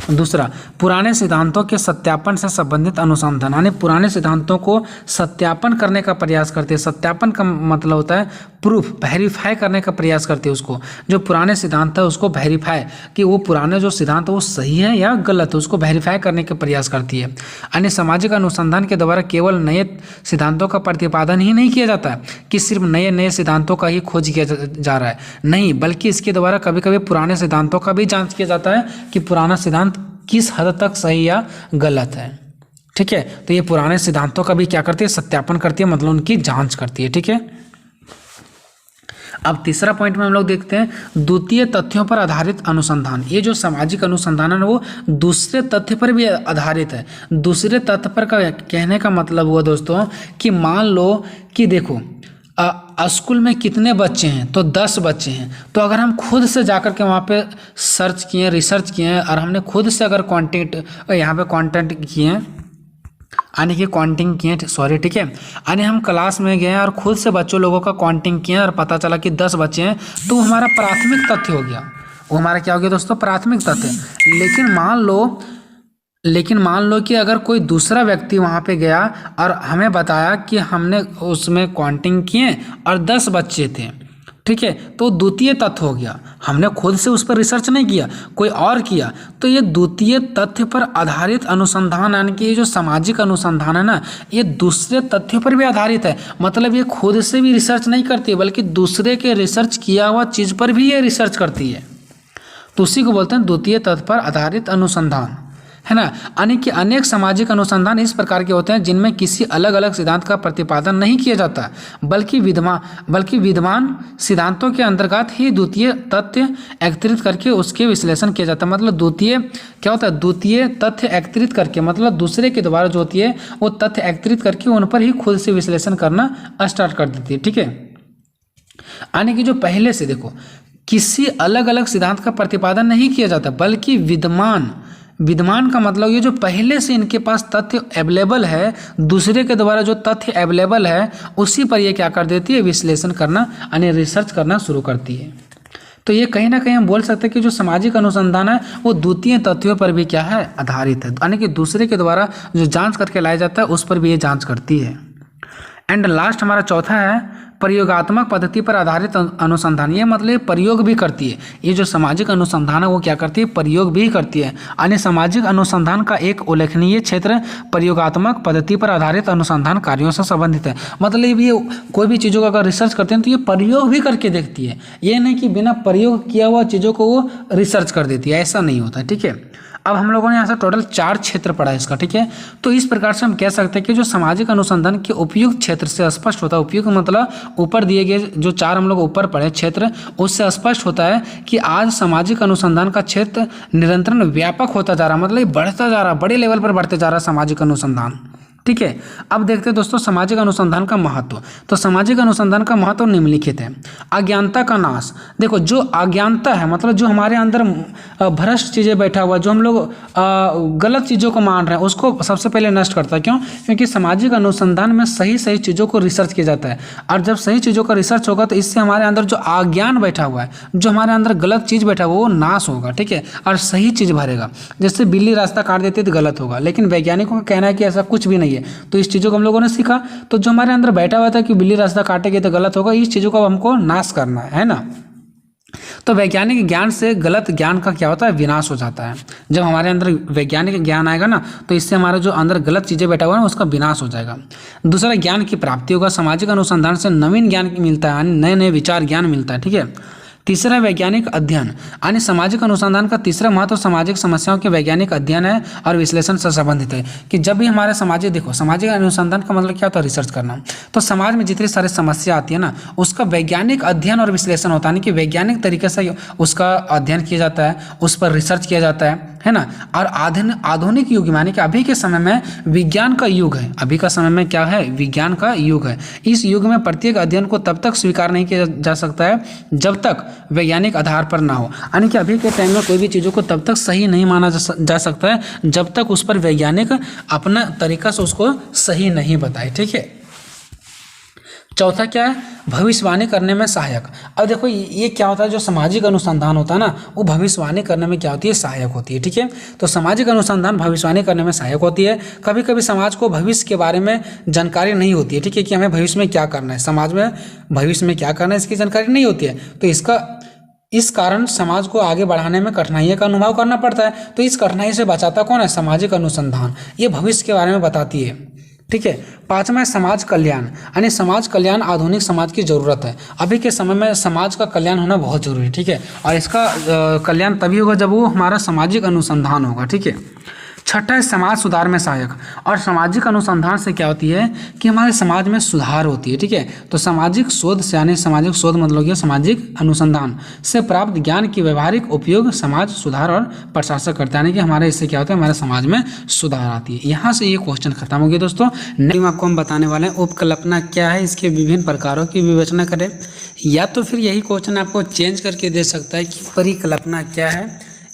दूसरा, पुराने सिद्धांतों के सत्यापन से संबंधित अनुसंधान, यानी पुराने सिद्धांतों को सत्यापन करने का प्रयास करते हैं। सत्यापन का मतलब होता है प्रूफ, वेरीफाई करने का प्रयास करते हैं उसको। जो पुराने सिद्धांत है उसको वेरीफाई, कि वो पुराने जो सिद्धांत है वो सही है या गलत है, उसको वेरीफाई करने का प्रयास करती है। यानी सामाजिक अनुसंधान के द्वारा केवल नए सिद्धांतों का प्रतिपादन ही नहीं किया जाता है कि सिर्फ नए सिद्धांतों का ही खोज किया जा रहा है, नहीं, बल्कि इसके द्वारा कभी कभी पुराने सिद्धांतों का भी जाँच किया जाता है कि पुराना सिद्धांत किस हद तक सही या गलत है, ठीक है। तो ये पुराने सिद्धांतों का भी क्या करती है, सत्यापन करती है, मतलब उनकी जांच करती है, ठीक है। अब तीसरा पॉइंट में हम लोग देखते हैं द्वितीय तथ्यों पर आधारित अनुसंधान। ये जो सामाजिक अनुसंधान है वो दूसरे तथ्य पर भी आधारित है। दूसरे तथ्य पर का कहने का मतलब हुआ दोस्तों कि मान लो कि देखो स्कूल में कितने बच्चे हैं, तो 10 बच्चे हैं। तो अगर हम खुद से जाकर के वहाँ पे सर्च किए, रिसर्च किए और हमने खुद से अगर यहाँ पे कंटेंट किए यानी कि काउंटिंग किए, सॉरी, ठीक है, यानी हम क्लास में गए और खुद से बच्चों लोगों का काउंटिंग किए और पता चला कि 10 बच्चे हैं, तो वो हमारा प्राथमिक तथ्य हो गया। वो हमारा क्या हो गया दोस्तों? प्राथमिक तथ्य। लेकिन मान लो कि अगर कोई दूसरा व्यक्ति वहाँ पे गया और हमें बताया कि हमने उसमें काउंटिंग किए और 10 बच्चे थे, ठीक है, तो द्वितीय तथ्य हो गया। हमने खुद से उस पर रिसर्च नहीं किया, कोई और किया, तो ये द्वितीय तथ्य पर आधारित अनुसंधान, यानी कि ये जो सामाजिक अनुसंधान है ना, ये दूसरे तथ्यों पर भी आधारित है। मतलब ये खुद से भी रिसर्च नहीं करती है, बल्कि दूसरे के रिसर्च किया हुआ चीज़ पर भी ये रिसर्च करती है। तो उसी को बोलते हैं द्वितीय तथ्य पर आधारित अनुसंधान, है ना। यानी कि अनेक सामाजिक अनुसंधान इस प्रकार के होते हैं जिनमें किसी अलग अलग सिद्धांत का प्रतिपादन नहीं किया जाता, बल्कि विद्यमान सिद्धांतों के अंतर्गत ही द्वितीय तथ्य एकत्रित करके उसके विश्लेषण किया जाता है। मतलब द्वितीय क्या होता है? द्वितीय तथ्य एकत्रित करके, मतलब दूसरे के द्वारा जो होती है वो तथ्य एकत्रित करके उन पर ही खुद से विश्लेषण करना स्टार्ट कर देती है, ठीक है। यानी कि जो पहले से देखो किसी अलग अलग सिद्धांत का प्रतिपादन नहीं किया जाता, बल्कि विद्यमान का मतलब ये जो पहले से इनके पास तथ्य अवेलेबल है, दूसरे के द्वारा जो तथ्य अवेलेबल है उसी पर ये क्या कर देती है? विश्लेषण करना यानी रिसर्च करना शुरू करती है। तो ये कहीं ना कहीं हम बोल सकते हैं कि जो सामाजिक अनुसंधान है वो द्वितीय तथ्यों पर भी क्या है? आधारित है, यानी कि दूसरे के द्वारा जो जांच करके लाया जाता है उस पर भी ये जांच करती है। एंड लास्ट हमारा चौथा है प्रयोगात्मक पद्धति पर आधारित अनुसंधान। ये मतलब प्रयोग भी करती है। ये जो सामाजिक अनुसंधान है वो क्या करती है? प्रयोग भी करती है। यानी सामाजिक अनुसंधान का एक उल्लेखनीय क्षेत्र प्रयोगात्मक पद्धति पर आधारित अनुसंधान कार्यों से संबंधित है। मतलब ये कोई भी चीज़ों का अगर रिसर्च करते हैं तो ये प्रयोग भी करके देखती है। ये नहीं कि बिना प्रयोग किया हुआ चीज़ों को वो रिसर्च कर देती है, ऐसा नहीं होता, ठीक है। अब हम लोगों ने यहाँ से टोटल 4 क्षेत्र पढ़ा है इसका, ठीक है। तो इस प्रकार से हम कह सकते हैं कि जो सामाजिक अनुसंधान के उपयुक्त क्षेत्र से स्पष्ट होता है, उपयुक्त मतलब ऊपर दिए गए जो 4 हम लोग ऊपर पढ़े क्षेत्र, उससे स्पष्ट होता है कि आज सामाजिक अनुसंधान का क्षेत्र निरंतर व्यापक होता जा रहा है, मतलब बढ़ता जा रहा है, बड़े लेवल पर बढ़ते जा रहा है सामाजिक अनुसंधान, ठीक है। अब देखते हैं दोस्तों सामाजिक अनुसंधान का महत्व। तो सामाजिक अनुसंधान का महत्व निम्नलिखित है। अज्ञानता का नाश। देखो जो अज्ञानता है मतलब जो हमारे अंदर भ्रष्ट चीज़ें बैठा हुआ, जो हम लोग गलत चीज़ों को मान रहे हैं, उसको सबसे पहले नष्ट करता है। क्यों? क्योंकि सामाजिक अनुसंधान में सही सही चीज़ों को रिसर्च किया जाता है, और जब सही चीज़ों का रिसर्च होगा तो इससे हमारे अंदर जो अज्ञान बैठा हुआ है, जो हमारे अंदर गलत चीज़ बैठा हुआ वो नाश होगा, ठीक है, और सही चीज़ भरेगा। जैसे बिल्ली रास्ता काट देती है तो गलत होगा, लेकिन वैज्ञानिकों का कहना है कि ऐसा कुछ भी नहीं है। तो इस चीज़ों को हम लोगों ने सीखा। तो जो हमारे अंदर बैठा हुआ था कि बिल्ली रास्ता काटेगी तो गलत होगा, इस चीज़ों को हमको नाश करना है ना। तो वैज्ञानिक ज्ञान से गलत ज्ञान का क्या होता है? विनाश हो जाता है। जब हमारे अंदर वैज्ञानिक ज्ञान आएगा ना तो इससे हमारा जो अंदर गलत चीज़ें बैठा हुआ है ना उसका विनाश हो जाएगा। दूसरा, ज्ञान की प्राप्ति होगा। सामाजिक अनुसंधान से नवीन ज्ञान मिलता है, नए नए विचार ज्ञान मिलता है, ठीक है। तीसरा, वैज्ञानिक अध्ययन, यानी सामाजिक अनुसंधान का तीसरा महत्व सामाजिक समस्याओं के वैज्ञानिक अध्ययन है और विश्लेषण से संबंधित है। कि जब भी हमारे सामाजिक अनुसंधान का मतलब क्या होता है? रिसर्च करना। तो समाज में जितनी सारी समस्या आती है ना उसका वैज्ञानिक अध्ययन और विश्लेषण होता है, यानी कि वैज्ञानिक तरीके से उसका अध्ययन किया जाता है, उस पर रिसर्च किया जाता है ना। और आधुनिक युग में यानी कि अभी के समय में विज्ञान का युग है। अभी का समय में क्या है? विज्ञान का युग है। इस युग में प्रत्येक अध्ययन को तब तक स्वीकार नहीं किया जा सकता है जब तक वैज्ञानिक आधार पर ना हो। यानी कि अभी के टाइम में कोई भी चीज़ों को तब तक सही नहीं माना जा सकता है जब तक उस पर वैज्ञानिक अपना तरीका से उसको सही नहीं बताए, ठीक है। चौथा क्या है? भविष्यवाणी करने में सहायक। अब देखो ये क्या होता है? जो सामाजिक अनुसंधान होता है ना वो भविष्यवाणी करने में क्या होती है? सहायक होती है, ठीक है। तो सामाजिक अनुसंधान भविष्यवाणी करने में सहायक होती है। कभी कभी समाज को भविष्य के बारे में जानकारी नहीं होती है, ठीक है, कि हमें भविष्य में क्या करना है, समाज में भविष्य में क्या करना है इसकी जानकारी नहीं होती है। तो इस कारण समाज को आगे बढ़ाने में कठिनाइयों का अनुभव करना पड़ता है। तो इस कठिनाई से बचाता कौन है? सामाजिक अनुसंधान। ये भविष्य के बारे में बताती है, ठीक है। पांचवा है समाज कल्याण, यानी समाज कल्याण आधुनिक समाज की जरूरत है। अभी के समय में समाज का कल्याण होना बहुत जरूरी है, ठीक है। और इसका कल्याण तभी होगा जब वो हमारा सामाजिक अनुसंधान होगा, ठीक है। छठा है समाज सुधार में सहायक। और सामाजिक अनुसंधान से क्या होती है कि हमारे समाज में सुधार होती है, ठीक है। तो सामाजिक शोध से, यानी सामाजिक शोध मतलब क्या, सामाजिक अनुसंधान से प्राप्त ज्ञान की व्यवहारिक उपयोग समाज सुधार और प्रशासन करता है, यानी कि हमारे इससे क्या होता है, हमारे समाज में सुधार आती है। यहाँ से ये क्वेश्चन खत्म हो गया दोस्तों। नेक्स्ट आपको हम बताने वाले हैं उपकल्पना क्या है, इसके विभिन्न प्रकारों की विवेचना करें, या तो फिर यही क्वेश्चन आपको चेंज करके दे सकता है कि परिकल्पना क्या है,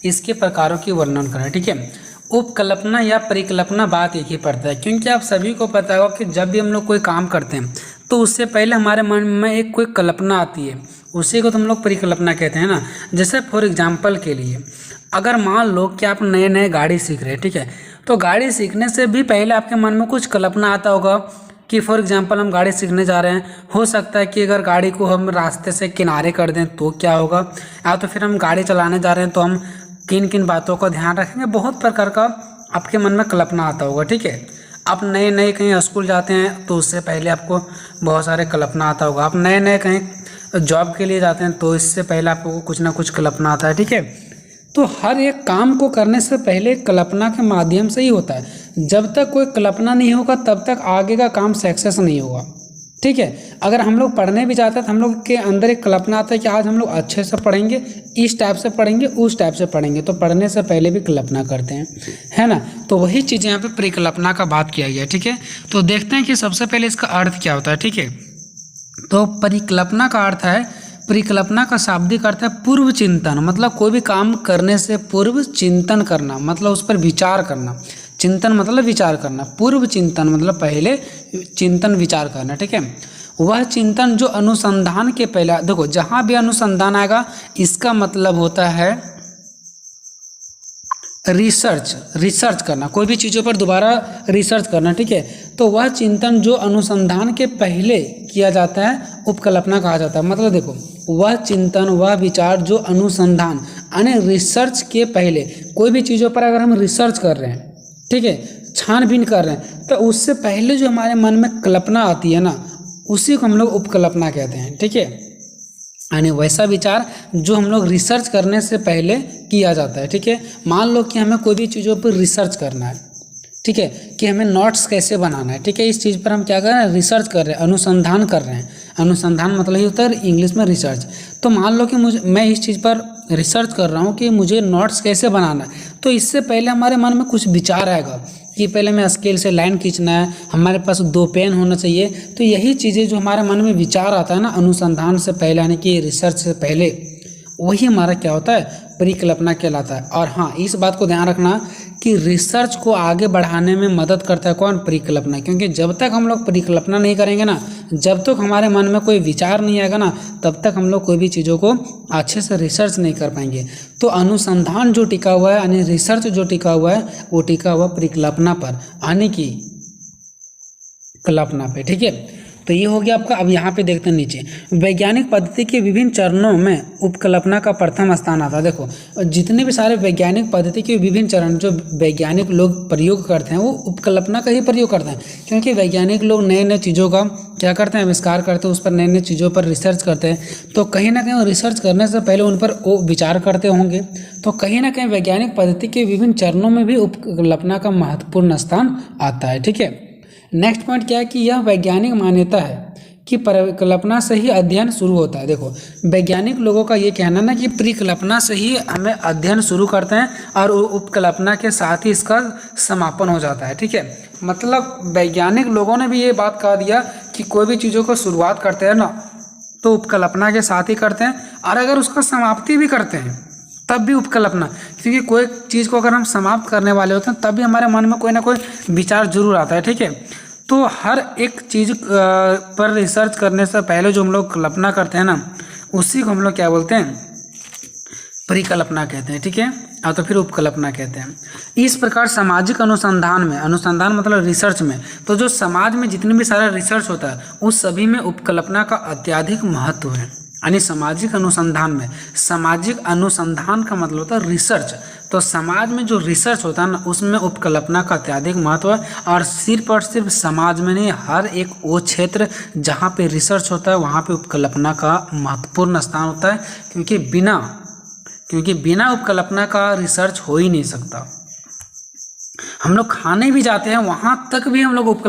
इसके प्रकारों की वर्णन करें, ठीक है। उपकल्पना या परिकल्पना बात एक ही पड़ता है, क्योंकि आप सभी को पता होगा कि जब भी हम लोग कोई काम करते हैं तो उससे पहले हमारे मन में एक कोई कल्पना आती है, उसी को तो हम लोग परिकल्पना कहते हैं ना। जैसे फॉर एग्जांपल के लिए, अगर मान लो कि आप नए नए गाड़ी सीख रहे हैं, ठीक है, तो गाड़ी सीखने से भी पहले आपके मन में कुछ कल्पना आता होगा कि फॉर एग्जांपल हम गाड़ी सीखने जा रहे हैं, हो सकता है कि अगर गाड़ी को हम रास्ते से किनारे कर दें तो क्या होगा, या तो फिर हम गाड़ी चलाने जा रहे हैं तो हम किन किन बातों का ध्यान रखेंगे, बहुत प्रकार का आपके मन में कल्पना आता होगा, ठीक है। आप नए नए कहीं स्कूल जाते हैं तो उससे पहले आपको बहुत सारे कल्पना आता होगा, आप नए नए कहीं जॉब के लिए जाते हैं तो इससे पहले आपको कुछ ना कुछ कल्पना आता है, ठीक है। तो हर एक काम को करने से पहले कल्पना के माध्यम से ही होता है। जब तक कोई कल्पना नहीं होगा तब तक आगे का काम सक्सेस नहीं होगा, ठीक है। अगर हम लोग पढ़ने भी जाते हैं तो हम लोग के अंदर एक कल्पना आता है कि आज हम लोग अच्छे से पढ़ेंगे, इस टाइप से पढ़ेंगे, उस टाइप से पढ़ेंगे, तो पढ़ने से पहले भी कल्पना करते हैं, है ना। तो वही चीज़ यहाँ पे परिकल्पना का बात किया गया, ठीक है। तो देखते हैं कि सबसे पहले इसका अर्थ क्या होता है, ठीक है। तो परिकल्पना का अर्थ है, परिकल्पना का शाब्दिक अर्थ है पूर्व चिंतन, मतलब कोई भी काम करने से पूर्व चिंतन करना, मतलब उस पर विचार करना। चिंतन मतलब विचार करना, पूर्व चिंतन मतलब पहले चिंतन विचार करना, ठीक है। वह चिंतन जो अनुसंधान के पहले, देखो जहाँ भी अनुसंधान आएगा इसका मतलब होता है रिसर्च करना, कोई भी चीज़ों पर दोबारा रिसर्च करना, ठीक है। तो वह चिंतन जो अनुसंधान के पहले किया जाता है उपकल्पना कहा जाता है। मतलब देखो, वह चिंतन, वह विचार जो अनुसंधान यानी रिसर्च के पहले, कोई भी चीज़ों पर अगर हम रिसर्च कर रहे हैं, ठीक है, छानबीन कर रहे हैं, तो उससे पहले जो हमारे मन में कल्पना आती है ना, उसी को हम लोग उपकल्पना कहते हैं, ठीक है। यानी वैसा विचार जो हम लोग रिसर्च करने से पहले किया जाता है, ठीक है। मान लो कि हमें कोई भी चीज़ों पर रिसर्च करना है, ठीक है, कि हमें नोट्स कैसे बनाना है, ठीक है, इस चीज़ पर हम क्या कर रहे हैं, रिसर्च कर रहे हैं, अनुसंधान कर रहे हैं। अनुसंधान मतलब ही होता है इंग्लिश में रिसर्च। तो मान लो कि मैं इस चीज़ पर रिसर्च कर रहा हूँ कि मुझे नोट्स कैसे बनाना है, तो इससे पहले हमारे मन में कुछ विचार आएगा कि पहले मैं स्केल से लाइन खींचना है, हमारे पास 2 पेन होना चाहिए। तो यही चीज़ें जो हमारे मन में विचार आता है ना अनुसंधान से पहले, यानी कि रिसर्च से पहले, वही हमारा क्या होता है, परिकल्पना कहलाता है। और हाँ, इस बात को ध्यान रखना कि रिसर्च को आगे बढ़ाने में मदद करता है कौन, परिकल्पना। क्योंकि जब तक हम लोग परिकल्पना नहीं करेंगे ना, जब तक हमारे मन में कोई विचार नहीं आएगा ना, तब तक हम लोग कोई भी चीज़ों को अच्छे से रिसर्च नहीं कर पाएंगे। तो अनुसंधान जो टिका हुआ है, यानी रिसर्च जो टिका हुआ है, वो टिका हुआ परिकल्पना पर, यानी कि कल्पना पे, ठीक है। तो ये हो गया आपका। अब यहाँ पे देखते हैं नीचे, वैज्ञानिक पद्धति के विभिन्न चरणों में उपकल्पना का प्रथम स्थान आता है। देखो, जितने भी सारे वैज्ञानिक पद्धति के विभिन्न चरण जो वैज्ञानिक लोग प्रयोग करते हैं, वो उपकल्पना का ही प्रयोग करते हैं। क्योंकि वैज्ञानिक लोग नए नए चीज़ों का क्या करते हैं, आविष्कार करते हैं, उस पर नए नए चीज़ों पर रिसर्च करते हैं। तो कहीं ना कहीं रिसर्च करने से पहले उन पर वो विचार करते होंगे। तो कहीं ना कहीं वैज्ञानिक पद्धति के विभिन्न चरणों में भी उपकल्पना का महत्वपूर्ण स्थान आता है, ठीक है। नेक्स्ट पॉइंट क्या है कि यह वैज्ञानिक मान्यता है कि परिकल्पना से ही अध्ययन शुरू होता है। देखो, वैज्ञानिक लोगों का ये कहना ना कि परिकल्पना से ही हमें अध्ययन शुरू करते हैं और उपकल्पना के साथ ही इसका समापन हो जाता है, ठीक है। मतलब वैज्ञानिक लोगों ने भी ये बात कह दिया कि कोई भी चीज़ों को शुरुआत करते हैं ना, तो उपकल्पना के साथ ही करते हैं, और अगर उसका समाप्ति भी करते हैं तब भी उपकल्पना। क्योंकि कोई चीज़ को अगर हम समाप्त करने वाले होते हैं तब भी हमारे मन में कोई ना कोई विचार जरूर आता है, ठीक है। तो हर एक चीज़ पर रिसर्च करने से पहले जो हम लोग कल्पना करते हैं ना, उसी को हम लोग क्या बोलते हैं, परिकल्पना कहते हैं, ठीक है। और तो फिर उपकल्पना कहते हैं। इस प्रकार सामाजिक अनुसंधान में, अनुसंधान मतलब रिसर्च में, तो जो समाज में जितने भी सारा रिसर्च होता है उस सभी में उपकल्पना का अत्यधिक महत्व है। यानी सामाजिक अनुसंधान में, सामाजिक अनुसंधान का मतलब होता है रिसर्च। तो समाज में जो रिसर्च होता है ना, उसमें उपकल्पना का अत्यधिक महत्व है। और सिर्फ समाज में नहीं, हर एक वो क्षेत्र जहाँ पे रिसर्च होता है वहाँ पे उपकल्पना का महत्वपूर्ण स्थान होता है। क्योंकि बिना उपकल्पना का रिसर्च हो ही नहीं सकता। हम लोग खाने भी जाते हैं वहाँ तक भी हम लोग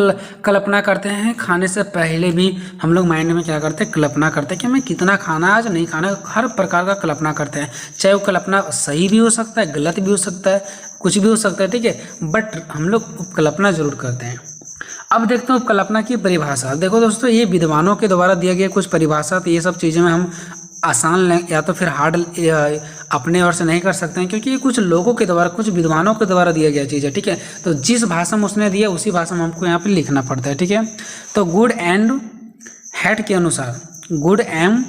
कल्पना करते हैं। खाने से पहले भी हम लोग माइंड में क्या करते हैं, कल्पना करते हैं कि हमें कितना खाना आज नहीं खाना, हर प्रकार का कल्पना करते हैं। चाहे वो कल्पना सही भी हो सकता है, गलत भी हो सकता है, कुछ भी हो सकता है, ठीक है, बट हम लोग उपकल्पना जरूर करते हैं। अब देखते हैं उपकल्पना की परिभाषा। देखो दोस्तों, ये विद्वानों के द्वारा दिया गया कुछ परिभाषा, तो ये सब चीज़ें में हम आसान या तो फिर हार्ड अपने ओर से नहीं कर सकते हैं, क्योंकि ये कुछ लोगों के द्वारा, कुछ विद्वानों के द्वारा दिया गया चीज़ है, ठीक है। तो जिस भाषा में उसने दिया उसी भाषा में हमको यहाँ पे लिखना पड़ता है, ठीक है। तो गुड एंड हैट के अनुसार, गुड एवं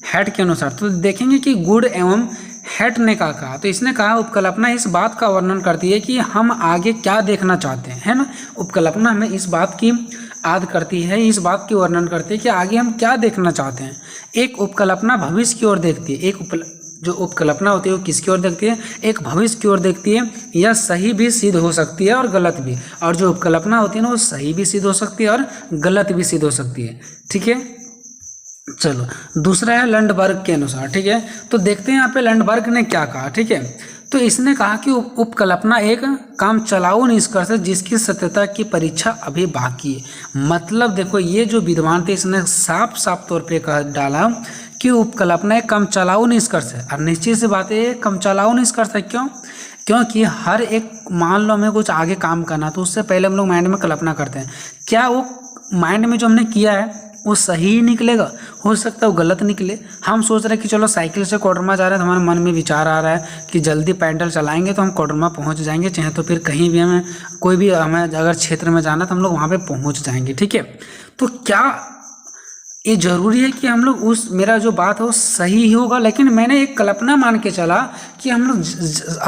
हैट के अनुसार, तो देखेंगे कि गुड एवं हैट ने क्या कहा। तो इसने कहा उपकल्पना इस बात का वर्णन करती है कि हम आगे क्या देखना चाहते हैं, है ना। उपकल्पना हमें इस बात की याद करती है, इस बात की वर्णन करती है कि आगे हम क्या देखना चाहते हैं। एक उपकल्पना भविष्य की ओर देखती है, जो उपकल्पना होती है वो किसकी ओर देखती है, एक भविष्य की ओर देखती है। यह सही भी सिद्ध हो सकती है और गलत भी, और जो उपकल्पना होती है ना वो सही भी सिद्ध हो सकती है और गलत भी सिद्ध हो सकती है, ठीक है। चलो दूसरा है लंडबर्ग के अनुसार, ठीक है। तो देखते हैं यहाँ पे लंडबर्ग ने क्या कहा, ठीक है। तो इसने कहा कि उपकल्पना एक काम चलाऊ निष्कर्ष है जिसकी सत्यता की परीक्षा अभी बाकी है। मतलब देखो, ये जो विद्वान थे इसने साफ साफ तौर पे कह डाला कि उपकल्पना एक काम चलाऊ निष्कर्ष है। और निश्चित सी बात है, काम चलाऊ निष्कर्ष है। क्यों? क्योंकि हर एक, मान लो हमें कुछ आगे काम करना, तो उससे पहले हम लोग माइंड में कल्पना करते हैं, क्या वो माइंड में जो हमने किया है वो सही निकलेगा, हो सकता है वो गलत निकले। हम सोच रहे हैं कि चलो साइकिल से कोडरमा जा रहे हैं, तो हमारे मन में विचार आ रहा है कि जल्दी पैदल चलाएंगे तो हम कोडरमा पहुंच जाएंगे, चाहे तो फिर कहीं भी हमें कोई भी हमें अगर क्षेत्र में जाना तो हम लोग वहाँ पे पहुंच जाएंगे, ठीक है। तो क्या ये जरूरी है कि हम लोग उस, मेरा जो बात है वो सही ही होगा, लेकिन मैंने एक कल्पना मान के चला कि हम लोग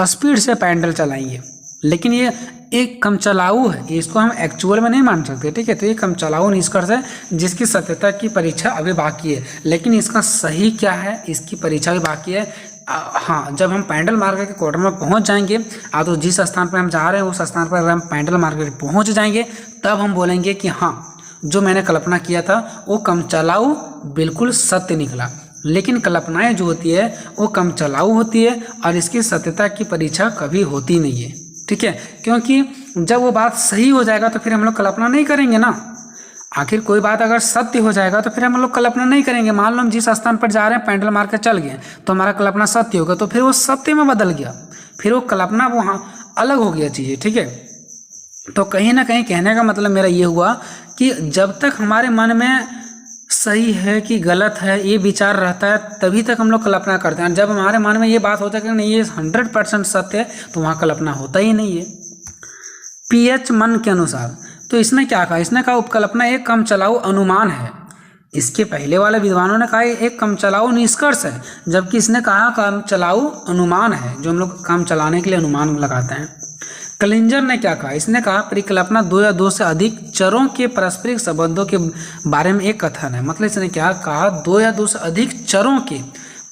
स्पीड से पैदल चलाएंगे, लेकिन ये एक कम चलाऊ है, इसको हम एक्चुअल में नहीं मान सकते, ठीक है। तो ये कम चलाऊ निष्कर्ष है जिसकी सत्यता की परीक्षा अभी बाकी है, लेकिन इसका सही क्या है इसकी परीक्षा भी बाकी है। हाँ, जब हम पैदल मार के कोडरमा पहुंच जाएंगे, तो जिस स्थान पर हम जा रहे हैं उस स्थान पर अगर हम पैदल मार के पहुंच जाएंगे, तब हम बोलेंगे कि हाँ, जो मैंने कल्पना किया था वो कम चलाऊ बिल्कुल सत्य निकला। लेकिन कल्पनाएं जो होती है वो कम चलाऊ होती है और इसकी सत्यता की परीक्षा कभी होती नहीं है, ठीक है। क्योंकि जब वो बात सही हो जाएगा तो फिर हम लोग कल्पना नहीं करेंगे ना। आखिर कोई बात अगर सत्य हो जाएगा तो फिर हम लोग कल्पना नहीं करेंगे। मान लो हम जिस स्थान पर जा रहे हैं पैदल मार के चल गए, तो हमारा कल्पना सत्य होगा, तो फिर वो सत्य में बदल गया, फिर वो कल्पना वहाँ अलग हो गया चीज़ें, ठीक है। तो कहीं ना कहीं कहने का मतलब मेरा ये हुआ कि जब तक हमारे मन में सही है कि गलत है ये विचार रहता है, तभी तक हम लोग कल्पना करते हैं। जब हमारे मन में ये बात होता है कि नहीं ये 100% सत्य है, तो वहाँ कल्पना होता ही नहीं है। पीएच मन के अनुसार, तो इसने क्या कहा, इसने कहा उपकल्पना एक कम चलाऊ अनुमान है। इसके पहले वाले विद्वानों ने कहा एक कम चलाऊ निष्कर्ष है, जबकि इसने कहा कम चलाऊ अनुमान है, जो हम लोग काम चलाने के लिए अनुमान लगाते हैं। क्लिंजर ने क्या कहा, इसने कहा परिकल्पना दो या दो से अधिक चरों के पारस्परिक संबंधों के बारे में एक कथन है। मतलब इसने क्या कहा, दो या दो से अधिक चरों के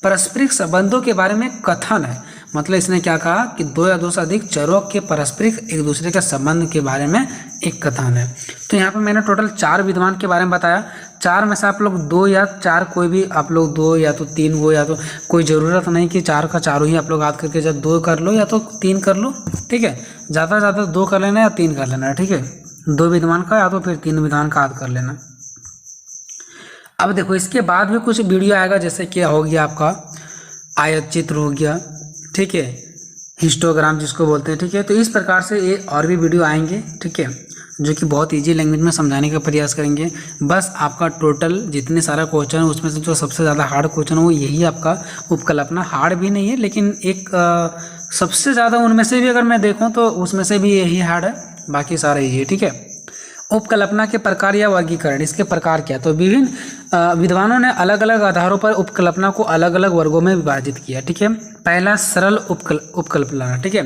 पारस्परिक संबंधों के बारे में कथन है। मतलब इसने क्या कहा कि दो या दो से अधिक चरों के पारस्परिक एक दूसरे के संबंध के बारे में एक कथन है। तो यहाँ पे मैंने टोटल 4 विद्वान के बारे में बताया। 4 में से आप लोग 2 या 4 कोई भी आप लोग 2 या तो 3 वो, या तो कोई ज़रूरत नहीं कि 4 का 4 ही आप लोग याद करके जब 2 कर लो या तो 3 कर लो, ठीक है। ज़्यादा से ज़्यादा 2 कर लेना या 3 कर लेना, ठीक है। 2 विद्वान का या तो फिर 3 विद्वान का याद कर लेना। अब देखो इसके बाद भी कुछ वीडियो आएगा, जैसे क्या हो गया आपका आयत चित्र हो गया, ठीक है, हिस्टोग्राम जिसको बोलते हैं, ठीक है। तो इस प्रकार से ये और भी वीडियो आएंगे, ठीक है, जो कि बहुत इजी लैंग्वेज में समझाने का प्रयास करेंगे। बस आपका टोटल जितने सारा क्वेश्चन है उसमें से जो सबसे ज़्यादा हार्ड क्वेश्चन है वो यही आपका उपकल्पना। हार्ड भी नहीं है, लेकिन एक सबसे ज़्यादा उनमें से भी अगर मैं देखूँ तो उसमें से भी यही हार्ड है, बाकी सारे यही है, ठीक है। उपकल्पना के प्रकार या वर्गीकरण, इसके प्रकार क्या, तो विभिन्न विद्वानों ने अलग अलग आधारों पर उपकल्पना को अलग अलग वर्गों में विभाजित किया, ठीक है। पहला सरल उपकल्पना, ठीक है,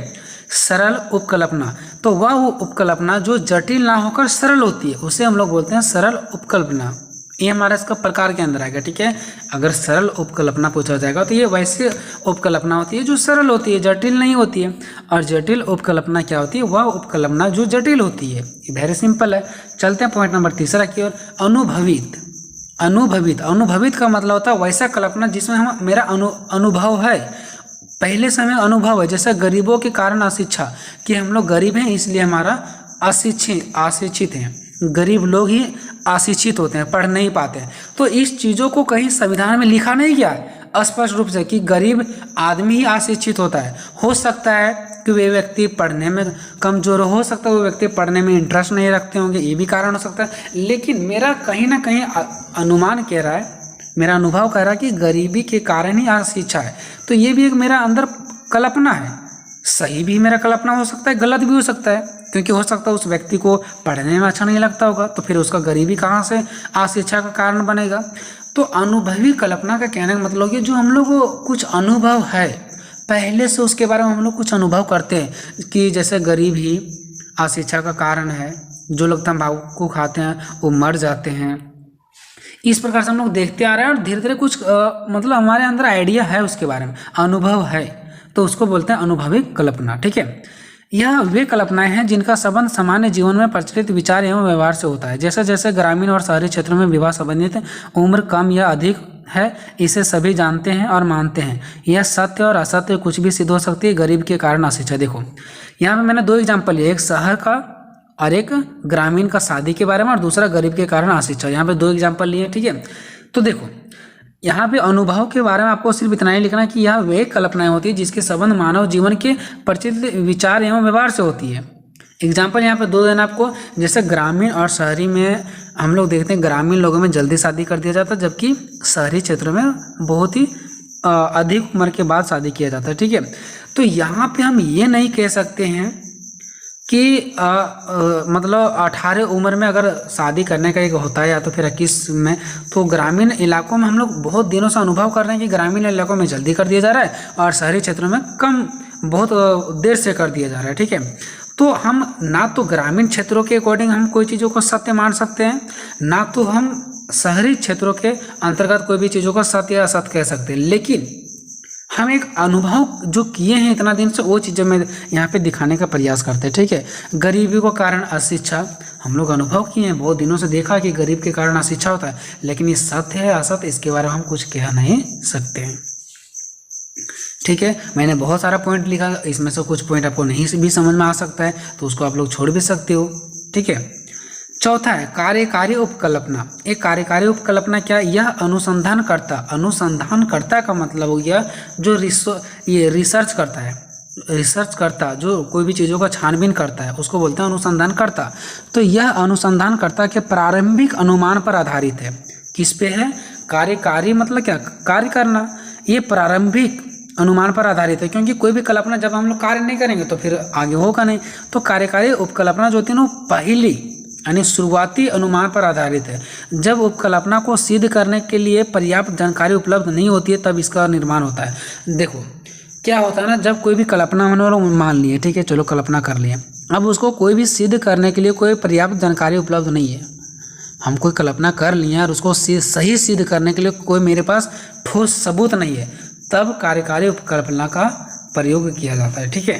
सरल उपकल्पना, तो वह उपकल्पना जो जटिल ना होकर सरल होती है उसे हम लोग बोलते हैं सरल उपकल्पना। ये हमारा इसका प्रकार के अंदर आएगा, ठीक है। अगर सरल उपकल्पना पूछा जाएगा तो ये वैसे उपकल्पना होती है जो सरल होती है, जटिल नहीं होती है। और जटिल उपकल्पना क्या होती है, वह उपकल्पना जो जटिल होती है। वेरी सिंपल है। चलते हैं पॉइंट नंबर 3 की ओर। अनुभवित, अनुभवित, अनुभवित का मतलब होता है वैसा कल्पना जिसमें हम मेरा अनुभव है, पहले से हमें अनुभव है, जैसे गरीबों के कारण अशिक्षा, कि हम लोग गरीब हैं इसलिए हमारा अशिक्षित हैं, गरीब लोग ही अशिक्षित होते हैं, पढ़ नहीं पाते हैं। तो इस चीज़ों को कहीं संविधान में लिखा नहीं गया है स्पष्ट रूप से कि गरीब आदमी ही अशिक्षित होता है। हो सकता है कि वे व्यक्ति पढ़ने में कमजोर हो सकता है वो व्यक्ति पढ़ने में इंटरेस्ट नहीं रखते होंगे, ये भी कारण हो सकता है। लेकिन मेरा कहीं ना कहीं अनुमान कह रहा है, मेरा अनुभव कह रहा है कि गरीबी के कारण ही अशिक्षा है। तो ये भी एक मेरा अंदर कल्पना है, सही भी मेरा कल्पना हो सकता है, गलत भी हो सकता है, क्योंकि हो सकता है उस व्यक्ति को पढ़ने में अच्छा नहीं लगता होगा, तो फिर उसका गरीबी कहाँ से अशिक्षा का कारण बनेगा। तो अनुभवी कल्पना का कहने का मतलब ये जो हम लोग को कुछ अनुभव है पहले से, उसके बारे में हम लोग कुछ अनुभव करते हैं कि जैसे गरीब ही अशिक्षा का कारण है, जो लोग तंबाकू खाते हैं वो मर जाते हैं, इस प्रकार से हम लोग देखते आ रहे हैं और धीरे धीरे कुछ मतलब हमारे अंदर आइडिया है उसके बारे में, अनुभव है, तो उसको बोलते हैं अनुभवी कल्पना। ठीक है, यह वे कल्पनाएं हैं जिनका संबंध सामान्य जीवन में प्रचलित विचार एवं व्यवहार से होता है। जैसे जैसे ग्रामीण और शहरी क्षेत्रों में विवाह संबंधित उम्र कम या अधिक है, इसे सभी जानते हैं और मानते हैं। यह सत्य और असत्य कुछ भी सिद्ध हो सकती है, गरीब के कारण अशिक्षा। देखो यहाँ पे मैंने 2 एग्जाम्पल लिए, एक शहर का और एक ग्रामीण का शादी के बारे में, और दूसरा गरीब के कारण अशिक्षा। यहाँ पे 2 एग्जाम्पल लिए। ठीक है, तो देखो यहाँ पे अनुभव के बारे में आपको सिर्फ इतना ही लिखना है कि यह वे कल्पनाएं होती है जिसके संबंध मानव जीवन के प्रचलित विचार एवं व्यवहार से होती है। एग्जाम्पल यहाँ पे 2 देना आपको, जैसे ग्रामीण और शहरी में हम लोग देखते हैं ग्रामीण लोगों में जल्दी शादी कर दिया जाता है, जबकि शहरी क्षेत्रों में बहुत ही अधिक उम्र के बाद शादी किया जाता है। ठीक है, तो यहाँ पे हम ये नहीं कह सकते हैं कि मतलब 18 उम्र में अगर शादी करने का एक होता है या तो फिर 21 में, तो ग्रामीण इलाकों में हम लोग बहुत दिनों से अनुभव कर रहे हैं कि ग्रामीण इलाकों में जल्दी कर दिया जा रहा है और शहरी क्षेत्रों में कम बहुत देर से कर दिया जा रहा है। ठीक है, तो हम ना तो ग्रामीण क्षेत्रों के अकॉर्डिंग हम कोई चीज़ों को सत्य मान सकते हैं, ना तो हम शहरी क्षेत्रों के अंतर्गत कोई भी चीज़ों को सत्य या असत्य कह सकते हैं। लेकिन हम एक अनुभव जो किए हैं इतना दिन से, वो चीज़ें मैं यहाँ पे दिखाने का प्रयास करते हैं। ठीक है, गरीबी को कारण अशिक्षा हम लोग अनुभव किए हैं, बहुत दिनों से देखा कि गरीब के कारण अशिक्षा होता है, लेकिन ये सत्य है असत्य इसके बारे में हम कुछ कह नहीं सकते हैं। ठीक है, मैंने बहुत सारा पॉइंट लिखा, इसमें से कुछ पॉइंट आपको नहीं भी समझ में आ सकता है तो उसको आप लोग छोड़ भी सकते हो। ठीक है, चौथा है कार्यकारी उपकल्पना। एक कार्यकारी उपकल्पना क्या? यह अनुसंधानकर्ता का मतलब हो गया जो रिसर्च करता है, रिसर्चकर्ता जो कोई भी चीज़ों का छानबीन करता है उसको बोलते हैं अनुसंधानकर्ता। तो यह अनुसंधानकर्ता के प्रारंभिक अनुमान पर आधारित है। किस पे है? कार्यकारी मतलब क्या? कार्य करना। ये प्रारंभिक अनुमान पर आधारित है, क्योंकि कोई भी कल्पना जब हम लोग कार्य नहीं करेंगे तो फिर आगे होगा नहीं। तो कार्यकारी उपकल्पना जो होती है वो पहली यानी शुरुआती अनुमान पर आधारित है। जब उपकल्पना को सिद्ध करने के लिए पर्याप्त जानकारी उपलब्ध नहीं होती है तब इसका निर्माण होता है। देखो क्या होता है ना, जब कोई भी कल्पना हम मान लिए, ठीक है, चलो कल्पना कर लिए, अब उसको कोई भी सिद्ध करने के लिए कोई पर्याप्त जानकारी उपलब्ध नहीं है। हम कोई कल्पना कर लिए और उसको सही सिद्ध करने के लिए कोई मेरे पास ठोस सबूत नहीं है, तब कार्यकारी उपकल्पना का प्रयोग किया जाता है। ठीक है,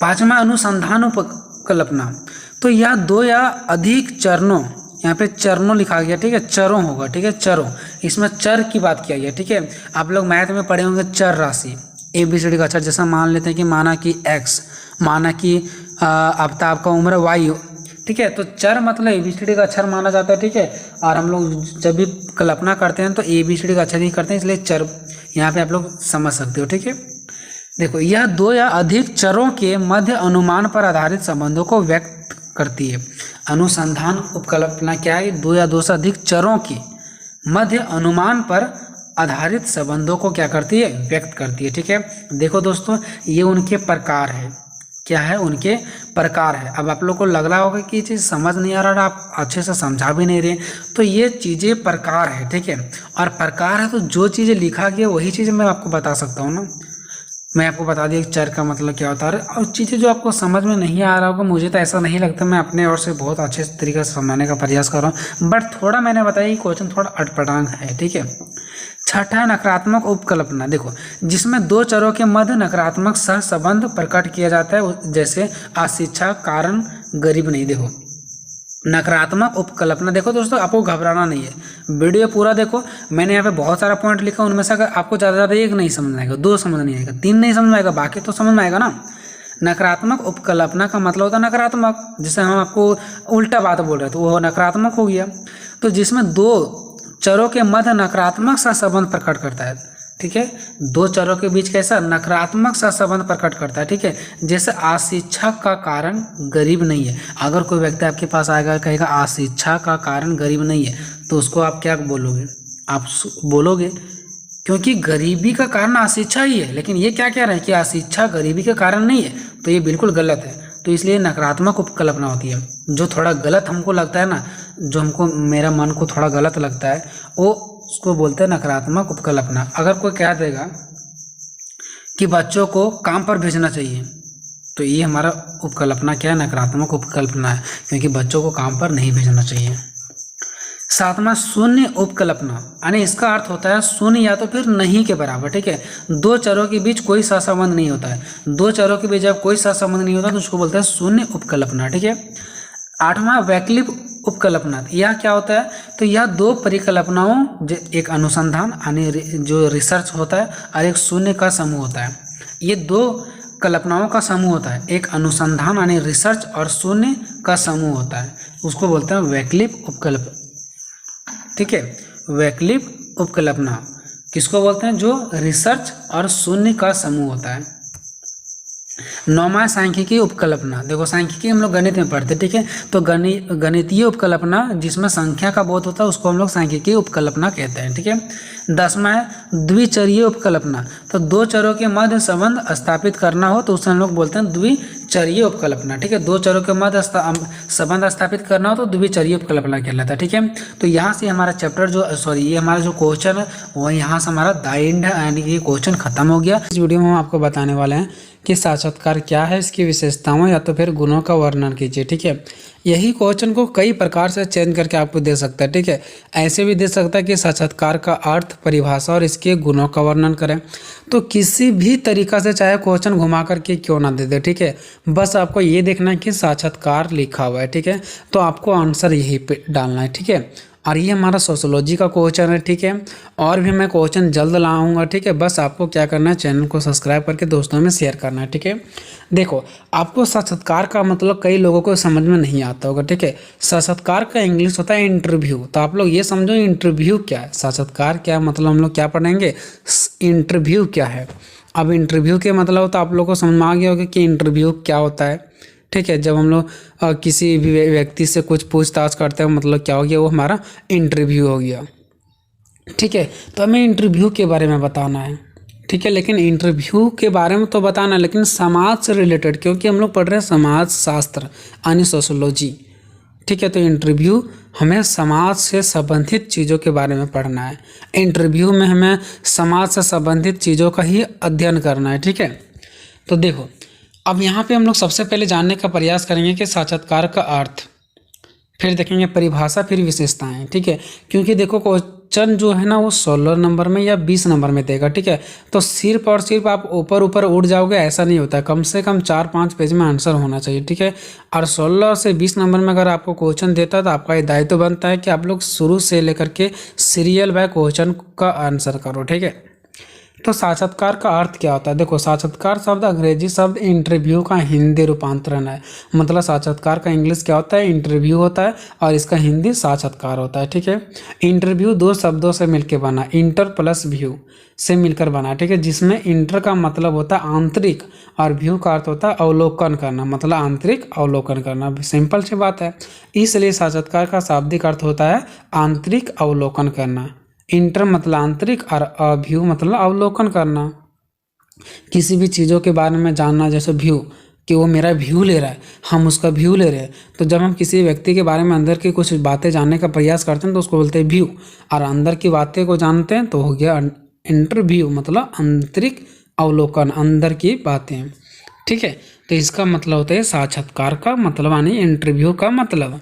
पांचवा अनुसंधान उपकल्पना। तो यह 2 या अधिक चरणों, यहाँ पे चरणों लिखा गया, ठीक है, चरों होगा, ठीक है, चरों, इसमें चर की बात किया गया। ठीक है, आप लोग मैथ में पढ़े होंगे चर राशि, ABCD का अक्षर, जैसा मान लेते हैं कि माना कि x, माना कि आफ्ताब का उम्र y, ठीक है, तो चर मतलब ABCD का अक्षर माना जाता है। ठीक है, और हम लोग जब भी कल्पना करते हैं तो ABCD का अक्षर ही करते हैं, इसलिए चर यहाँ पे आप लोग समझ सकते हो। ठीक है, देखो यह 2 या अधिक चरों के मध्य अनुमान पर आधारित संबंधों को व्यक्त करती है। अनुसंधान उपकल्पना क्या है? 2 या 2 से अधिक चरों के मध्य अनुमान पर आधारित संबंधों को क्या करती है? व्यक्त करती है। ठीक है, देखो दोस्तों ये उनके प्रकार है। क्या है? उनके प्रकार है। अब आप लोग को लग रहा होगा कि ये चीज़ समझ नहीं आ रहा, आप अच्छे से समझा भी नहीं रहे, तो ये चीज़ें प्रकार है। ठीक है, और प्रकार है तो जो चीज़ें लिखा गया वही चीज़ें मैं आपको बता सकता हूँ ना। मैं आपको बता दिया कि चर का मतलब क्या होता है, और चीज़ें जो आपको समझ में नहीं आ रहा होगा, मुझे तो ऐसा नहीं लगता, मैं अपने ओर से बहुत अच्छे तरीके से समझाने का प्रयास कर रहा हूँ, बट थोड़ा मैंने बताया कि क्वेश्चन थोड़ा अटपटांग है। ठीक है, छठा नकारात्मक उपकल्पना। देखो जिसमें 2 चरों के मध्य नकारात्मक सहसंबंध प्रकट किया जाता है, जैसे अशिक्षा कारण गरीब नहीं। देखो नकारात्मक उपकल्पना। देखो दोस्तों, आपको घबराना नहीं है, वीडियो पूरा देखो। मैंने यहाँ पे बहुत सारा पॉइंट लिखा, उनमें से अगर आपको ज़्यादा एक नहीं समझ में आएगा, दो समझ नहीं आएगा, तीन नहीं समझ में आएगा, बाकी तो समझ में आएगा ना। नकारात्मक उपकल्पना का मतलब होता है नकारात्मक, जैसे हम आपको उल्टा बात बोल रहे थे वो नकारात्मक हो गया। तो जिसमें दो चरों के मध्य नकारात्मक सा संबंध प्रकट करता है, ठीक है, दो चरों के बीच कैसा नकारात्मक सा संबंध प्रकट करता है, ठीक है। जैसे अशिक्षा का कारण गरीब नहीं है, अगर कोई व्यक्ति आपके पास आएगा कहेगा अशिक्षा का कारण गरीब नहीं है, तो उसको आप क्या बोलोगे? आप बोलोगे, क्योंकि गरीबी का कारण अशिक्षा ही है। लेकिन ये क्या कह रहे हैं कि अशिक्षा गरीबी का कारण नहीं है, तो ये बिल्कुल गलत है। तो इसलिए नकारात्मक उपकल्पना होती है। जो थोड़ा गलत हमको लगता है ना, जो हमको मेरा मन को थोड़ा गलत लगता है, वो उसको बोलते हैं नकारात्मक उपकल्पना। अगर कोई कह देगा कि बच्चों को काम पर भेजना चाहिए, तो ये हमारा उपकल्पना क्या है? नकारात्मक उपकल्पना है, क्योंकि बच्चों को काम पर नहीं भेजना चाहिए। सातवां शून्य उपकल्पना, यानी इसका अर्थ होता है शून्य या तो फिर नहीं के बराबर, ठीक है। दो चरों के बीच कोई सहसंबंध नहीं होता है, दो चरों के बीच जब कोई सहसंबंध नहीं होता तो उसको बोलते हैं शून्य उपकल्पना, ठीक है। आठवां वैकल्पिक उपकल्पना, यह क्या होता है? तो यह दो परिकल्पनाओं, एक अनुसंधान यानी जो रिसर्च होता है, और एक शून्य का समूह होता है। ये दो कल्पनाओं का समूह होता है, एक अनुसंधान यानी रिसर्च और शून्य का समूह होता है, उसको बोलते हैं वैकल्पिक उपकल्पना, ठीक है। वैकल्पिक उपकल्पना किसको बोलते हैं? जो रिसर्च और शून्य का समूह होता है। नौवां सांख्यिकी उपकल्पना। देखो सांख्यिकी हम लोग गणित में पढ़ते, ठीक है, तो गणितीय उपकल्पना जिसमें संख्या का बोध होता है उसको हम लोग सांख्यिकी उपकल्पना कहते हैं, ठीक है। 10वां है द्विचरीय उपकल्पना। तो दो चरों के मध्य संबंध स्थापित करना हो तो उसे हम लोग बोलते हैं द्विचरीय उपकल्पना, ठीक है। दो चरों के मध्य संबंध स्थापित करना हो तो द्विचरीय उपकल्पना कहलाता है, ठीक है। तो यहाँ से हमारा चैप्टर ये हमारा जो क्वेश्चन है वो यहाँ से हमारा द एंड यानी कि क्वेश्चन खत्म हो गया। इस वीडियो में हम आपको बताने वाले हैं कि साक्षात्कार क्या है, इसकी विशेषताओं या तो फिर गुणों का वर्णन कीजिए, ठीक है। यही क्वेश्चन को कई प्रकार से चेंज करके आपको दे सकता है, ठीक है। ऐसे भी दे सकता है कि साक्षात्कार का अर्थ, परिभाषा और इसके गुणों का वर्णन करें। तो किसी भी तरीका से चाहे क्वेश्चन घुमा करके क्यों ना दे दे, ठीक है। बस आपको ये देखना है कि साक्षात्कार लिखा हुआ है, ठीक है, तो आपको आंसर यही पे डालना है, ठीक है। और ये हमारा सोशियोलॉजी का क्वेश्चन है, ठीक है। और भी मैं क्वेश्चन जल्द लाऊंगा, ठीक है। बस आपको क्या करना है, चैनल को सब्सक्राइब करके दोस्तों में शेयर करना है, ठीक है। देखो, आपको साक्षात्कार का मतलब कई लोगों को समझ में नहीं आता होगा, ठीक है। साक्षात्कार का इंग्लिश होता है इंटरव्यू। तो आप लोग ये समझो इंटरव्यू क्या है, साक्षात्कार क्या मतलब हम लोग क्या पढ़ेंगे, इंटरव्यू क्या है। अब इंटरव्यू के मतलब तो आप लोग को समझ में आ गया होगा कि इंटरव्यू क्या होता है, ठीक है। जब हम लोग किसी भी व्यक्ति से कुछ पूछताछ करते हैं मतलब क्या हो गया, वो हमारा इंटरव्यू हो गया, ठीक है। तो हमें इंटरव्यू के बारे में बताना है, ठीक है। लेकिन इंटरव्यू के बारे में तो बताना है लेकिन समाज से रिलेटेड, क्योंकि हम लोग पढ़ रहे हैं समाज शास्त्र यानी सोशियोलॉजी, ठीक है। तो इंटरव्यू हमें समाज से संबंधित चीज़ों के बारे में पढ़ना है। इंटरव्यू में हमें समाज से संबंधित चीज़ों का ही अध्ययन करना है, ठीक है। तो देखो, अब यहाँ पे हम लोग सबसे पहले जानने का प्रयास करेंगे कि साक्षात्कार का अर्थ, फिर देखेंगे परिभाषा, फिर विशेषताएं, ठीक है। क्योंकि देखो क्वेश्चन जो है ना वो 16 नंबर में या 20 नंबर में देगा, ठीक है। तो सिर्फ और सिर्फ आप ऊपर ऊपर उड़ जाओगे ऐसा नहीं होता है, कम से कम 4-5 पेज में आंसर होना चाहिए, ठीक है। और 16 से 20 नंबर में अगर आपको क्वेश्चन देता है तो आपका ये दायित्व बनता है कि आप लोग शुरू से लेकर के सीरियल बाय क्वेश्चन का आंसर करो, ठीक है। तो साक्षात्कार का अर्थ क्या होता है? देखो, साक्षात्कार शब्द अंग्रेजी शब्द इंटरव्यू का हिंदी रूपांतरण है। मतलब साक्षात्कार का इंग्लिश क्या होता है? इंटरव्यू होता है, और इसका हिंदी साक्षात्कार होता है, ठीक है। इंटरव्यू दो शब्दों से मिलकर बना, इंटर प्लस व्यू से मिलकर बना, ठीक है। जिसमें इंटर का मतलब होता है आंतरिक और व्यू का अर्थ होता है अवलोकन करना, मतलब आंतरिक अवलोकन करना। सिंपल सी बात है, इसलिए साक्षात्कार का शाब्दिक अर्थ होता है आंतरिक अवलोकन करना। इंटर मतलब आंतरिक और व्यू मतलब अवलोकन करना, किसी भी चीज़ों के बारे में जानना। जैसे व्यू, कि वो मेरा व्यू ले रहा है, हम उसका व्यू ले रहे हैं। तो जब हम किसी व्यक्ति के बारे में अंदर की कुछ बातें जानने का प्रयास करते हैं तो उसको बोलते हैं व्यू, और अंदर की बातें को जानते हैं तो हो गया इंटरव्यू, मतलब आंतरिक अवलोकन, अंदर की बातें, ठीक है। तो इसका मतलब होता है साक्षात्कार का मतलब यानी इंटरव्यू का मतलब,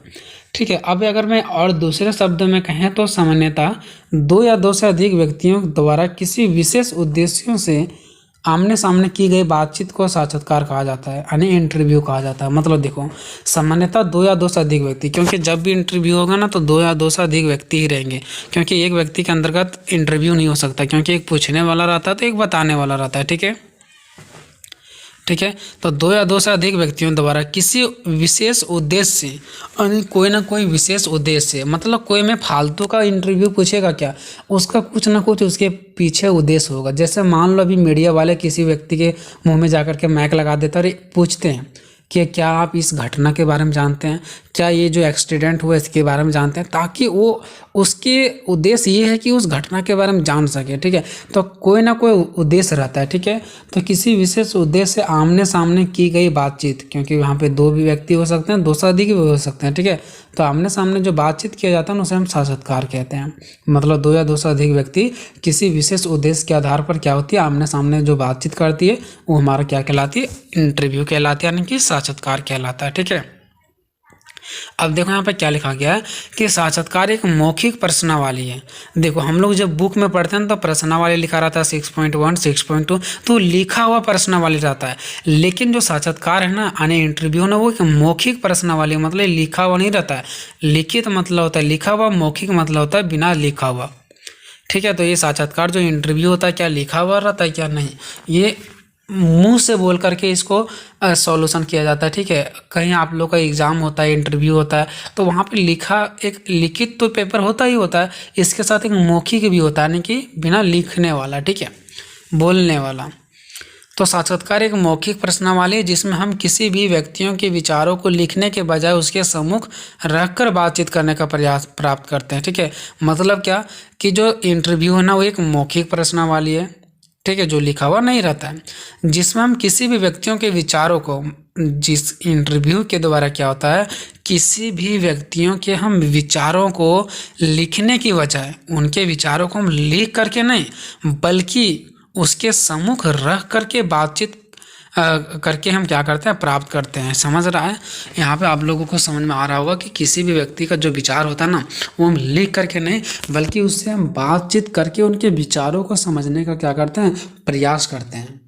ठीक है। अब अगर मैं और दूसरे शब्दों में कहें तो सामान्यतः दो या दो से अधिक व्यक्तियों द्वारा किसी विशेष उद्देश्यों से आमने सामने की गई बातचीत को साक्षात्कार कहा जाता है, यानी इंटरव्यू कहा जाता है। मतलब देखो, सामान्यतः दो या दो से अधिक व्यक्ति, क्योंकि जब भी इंटरव्यू होगा ना तो दो या दो से अधिक व्यक्ति ही रहेंगे, क्योंकि एक व्यक्ति के अंतर्गत इंटरव्यू नहीं हो सकता, क्योंकि एक पूछने वाला रहता है तो एक बताने वाला रहता है। ठीक है, ठीक है। तो दो या दो से अधिक व्यक्तियों द्वारा किसी विशेष उद्देश्य से, यानी कोई ना कोई विशेष उद्देश्य से, मतलब कोई में फालतू का इंटरव्यू पूछेगा क्या, उसका कुछ ना कुछ उसके पीछे उद्देश्य होगा। जैसे मान लो अभी मीडिया वाले किसी व्यक्ति के मुंह में जाकर के माइक लगा देते और पूछते हैं कि क्या आप इस घटना के बारे में जानते हैं, क्या ये जो एक्सीडेंट हुआ इसके बारे में जानते हैं, ताकि वो उसके उद्देश्य ये है कि उस घटना के बारे में जान सके। ठीक है, तो कोई ना कोई उद्देश्य रहता है। ठीक है, तो किसी विशेष उद्देश्य से आमने सामने की गई बातचीत, क्योंकि वहाँ पे दो भी व्यक्ति हो सकते हैं, दो से अधिक भी हो सकते हैं। ठीक है, तो आमने सामने जो बातचीत किया जाता है उसे हम साक्षात्कार कहते हैं। मतलब दो या दो से अधिक व्यक्ति किसी विशेष उद्देश्य के आधार पर क्या होती है, आमने सामने जो बातचीत करती है वो हमारा क्या कहलाती है, इंटरव्यू कहलाती है, यानी कि साक्षात्कार कहलाता है। ठीक है, अब देखो यहाँ पे क्या लिखा गया है कि साक्षात्कार एक मौखिक प्रश्नावली है। देखो हम लोग जब बुक में पढ़ते हैं तो प्रश्नावली लिखा रहता है 6.1 6.2, तो लिखा हुआ प्रश्नावली रहता है। लेकिन जो साक्षात्कार है ना, यानी इंटरव्यू ना, वो एक मौखिक प्रश्नावली, मतलब लिखा हुआ नहीं रहता है। लिखित मतलब होता है लिखा हुआ, मौखिक मतलब होता है बिना लिखा हुआ। ठीक है, तो ये साक्षात्कार जो इंटरव्यू होता है, क्या लिखा हुआ रहता है क्या नहीं, ये मुंह से बोल करके इसको सॉल्यूशन किया जाता है। ठीक है, कहीं आप लोग का एग्ज़ाम होता है, इंटरव्यू होता है, तो वहाँ पे लिखा एक लिखित तो पेपर होता ही होता है, इसके साथ एक मौखिक भी होता है, यानी कि बिना लिखने वाला। ठीक है, बोलने वाला। तो साक्षात्कार एक मौखिक प्रश्नावली है जिसमें हम किसी भी व्यक्तियों के विचारों को लिखने के बजाय उसके सम्मुख रखकर बातचीत करने का प्रयास प्राप्त करते हैं। ठीक है, मतलब क्या कि जो इंटरव्यू है ना, वो एक मौखिक प्रश्नावली है। ठीक है, जो लिखा हुआ नहीं रहता है, जिसमें हम किसी भी व्यक्तियों के विचारों को, जिस इंटरव्यू के द्वारा क्या होता है, किसी भी व्यक्तियों के हम विचारों को लिखने की बजाय उनके विचारों को हम लिख करके नहीं, बल्कि उसके सम्मुख रख करके बातचीत करके हम क्या करते हैं, प्राप्त करते हैं। समझ रहा है, यहाँ पे आप लोगों को समझ में आ रहा होगा कि किसी भी व्यक्ति का जो विचार होता है ना, वो हम लिख करके नहीं, बल्कि उससे हम बातचीत करके उनके विचारों को समझने का क्या करते हैं, प्रयास करते हैं।